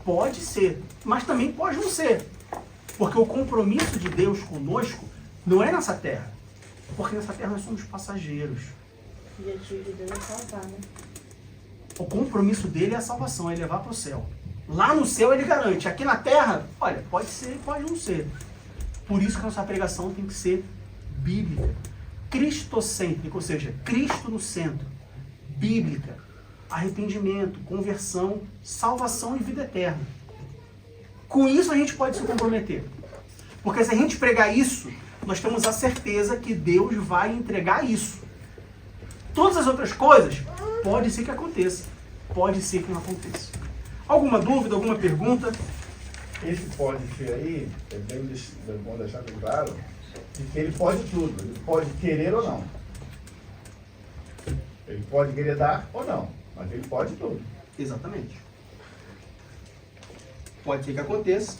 Pode ser, mas também pode não ser. Porque o compromisso de Deus conosco não é nessa terra. Porque nessa terra nós somos passageiros. O objetivo de Deus é salvar, né? O compromisso dele é a salvação, é levar para o céu. Lá no céu ele garante. Aqui na terra, olha, pode ser, pode não ser. Por isso que a nossa pregação tem que ser bíblica. Cristocêntrica, ou seja, Cristo no centro. Bíblica. Arrependimento, conversão, salvação e vida eterna. Com isso a gente pode se comprometer. Porque se a gente pregar isso, nós temos a certeza que Deus vai entregar isso. Todas as outras coisas, pode ser que aconteça. Pode ser que não aconteça. Alguma dúvida, alguma pergunta? Esse pode ser aí, é bom deixar bem claro, de que ele pode tudo. Ele pode querer ou não. Ele pode querer dar ou não, mas ele pode tudo. Exatamente. Pode ser que aconteça,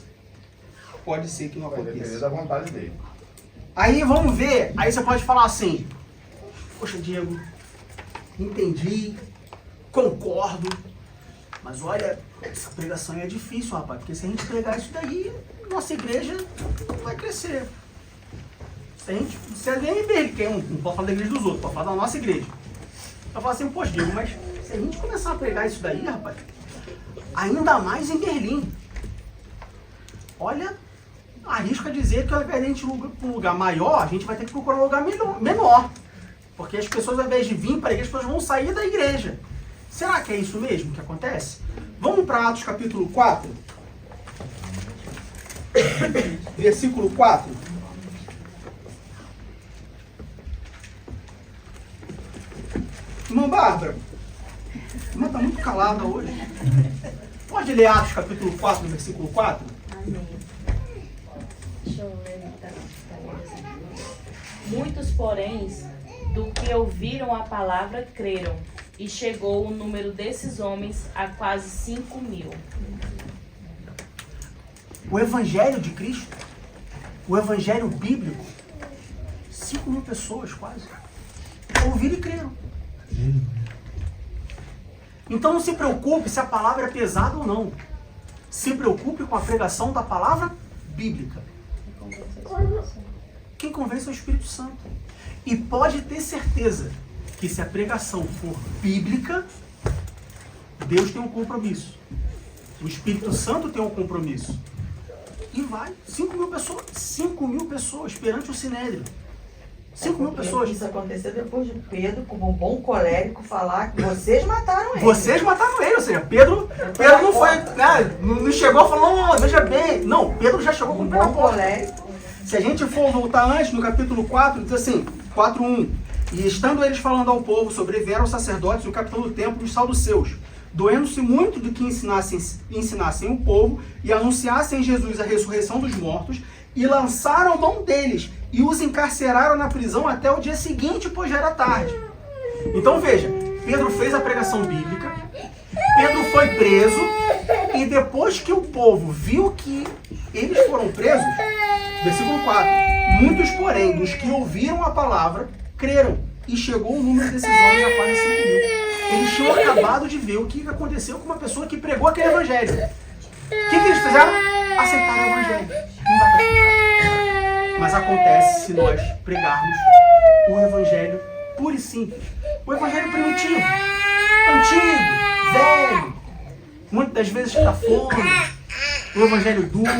pode ser que não Vai depender aconteça. da vontade dele. Aí vamos ver, aí você pode falar assim, poxa Diego, entendi, concordo, mas olha, essa pregação aí é difícil, rapaz, porque se a gente pregar isso daí, nossa igreja não vai crescer. Se a gente, que não pode falar da igreja dos outros, pode falar da nossa igreja. Eu falo assim, poxa Diego, mas se a gente começar a pregar isso daí, rapaz, ainda mais em Berlim, olha, arrisco a dizer que ao invés de a gente ir para um lugar maior, a gente vai ter que procurar um lugar menor. Porque as pessoas, ao invés de vir para a igreja, as pessoas vão sair da igreja. Será que é isso mesmo que acontece? Vamos para Atos capítulo 4. Versículo 4. Irmã Bárbara, a irmã está muito calada hoje. Pode ler Atos capítulo 4, versículo 4? Amém. Deixa eu ler. Muitos, porém, do que ouviram a palavra, creram. E chegou o número desses homens a quase 5.000. O evangelho de Cristo, o evangelho bíblico, 5.000 pessoas quase, ouviram e creram. Então não se preocupe se a palavra é pesada ou não. Se preocupe com a pregação da palavra bíblica. Quem convence é o Espírito Santo. E pode ter certeza que se a pregação for bíblica, Deus tem um compromisso. O Espírito Santo tem um compromisso. E vai, 5.000 pessoas, 5.000 pessoas perante o Sinédrio. 5.000 pessoas. Isso aconteceu depois de Pedro, como um bom colérico, falar que vocês mataram ele. Vocês mataram ele, ou seja, Pedro não foi, né, não chegou falando, oh, veja bem. Não, Pedro já chegou com o pé na bom porta. colérico. Se a gente for voltar antes, no capítulo 4, diz assim, 4:1. E estando eles falando ao povo, sobreveram os sacerdotes e o capitão do templo e os saduceus, doendo-se muito de que ensinassem o povo e anunciassem em Jesus a ressurreição dos mortos, e lançaram mão deles e os encarceraram na prisão até o dia seguinte, pois já era tarde. Então veja, Pedro fez a pregação bíblica, Pedro foi preso, e depois que o povo viu que eles foram presos, versículo 4, muitos, porém, dos que ouviram a palavra, creram, e chegou o número desses homens a quase 5.000. Eles tinham acabado de ver o que aconteceu com uma pessoa que pregou aquele evangelho. O que eles fizeram? Aceitaram o evangelho. Não dá para explicar. Mas acontece se nós pregarmos o evangelho puro e simples. O evangelho primitivo, antigo, velho, muitas das vezes cafona, o evangelho duro,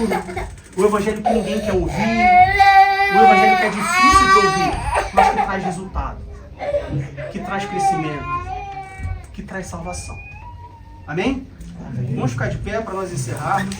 o evangelho que ninguém quer ouvir, o evangelho que é difícil de ouvir. mas que traz resultado, que traz crescimento, que traz salvação. Amém? Vamos ficar de pé para nós encerrarmos.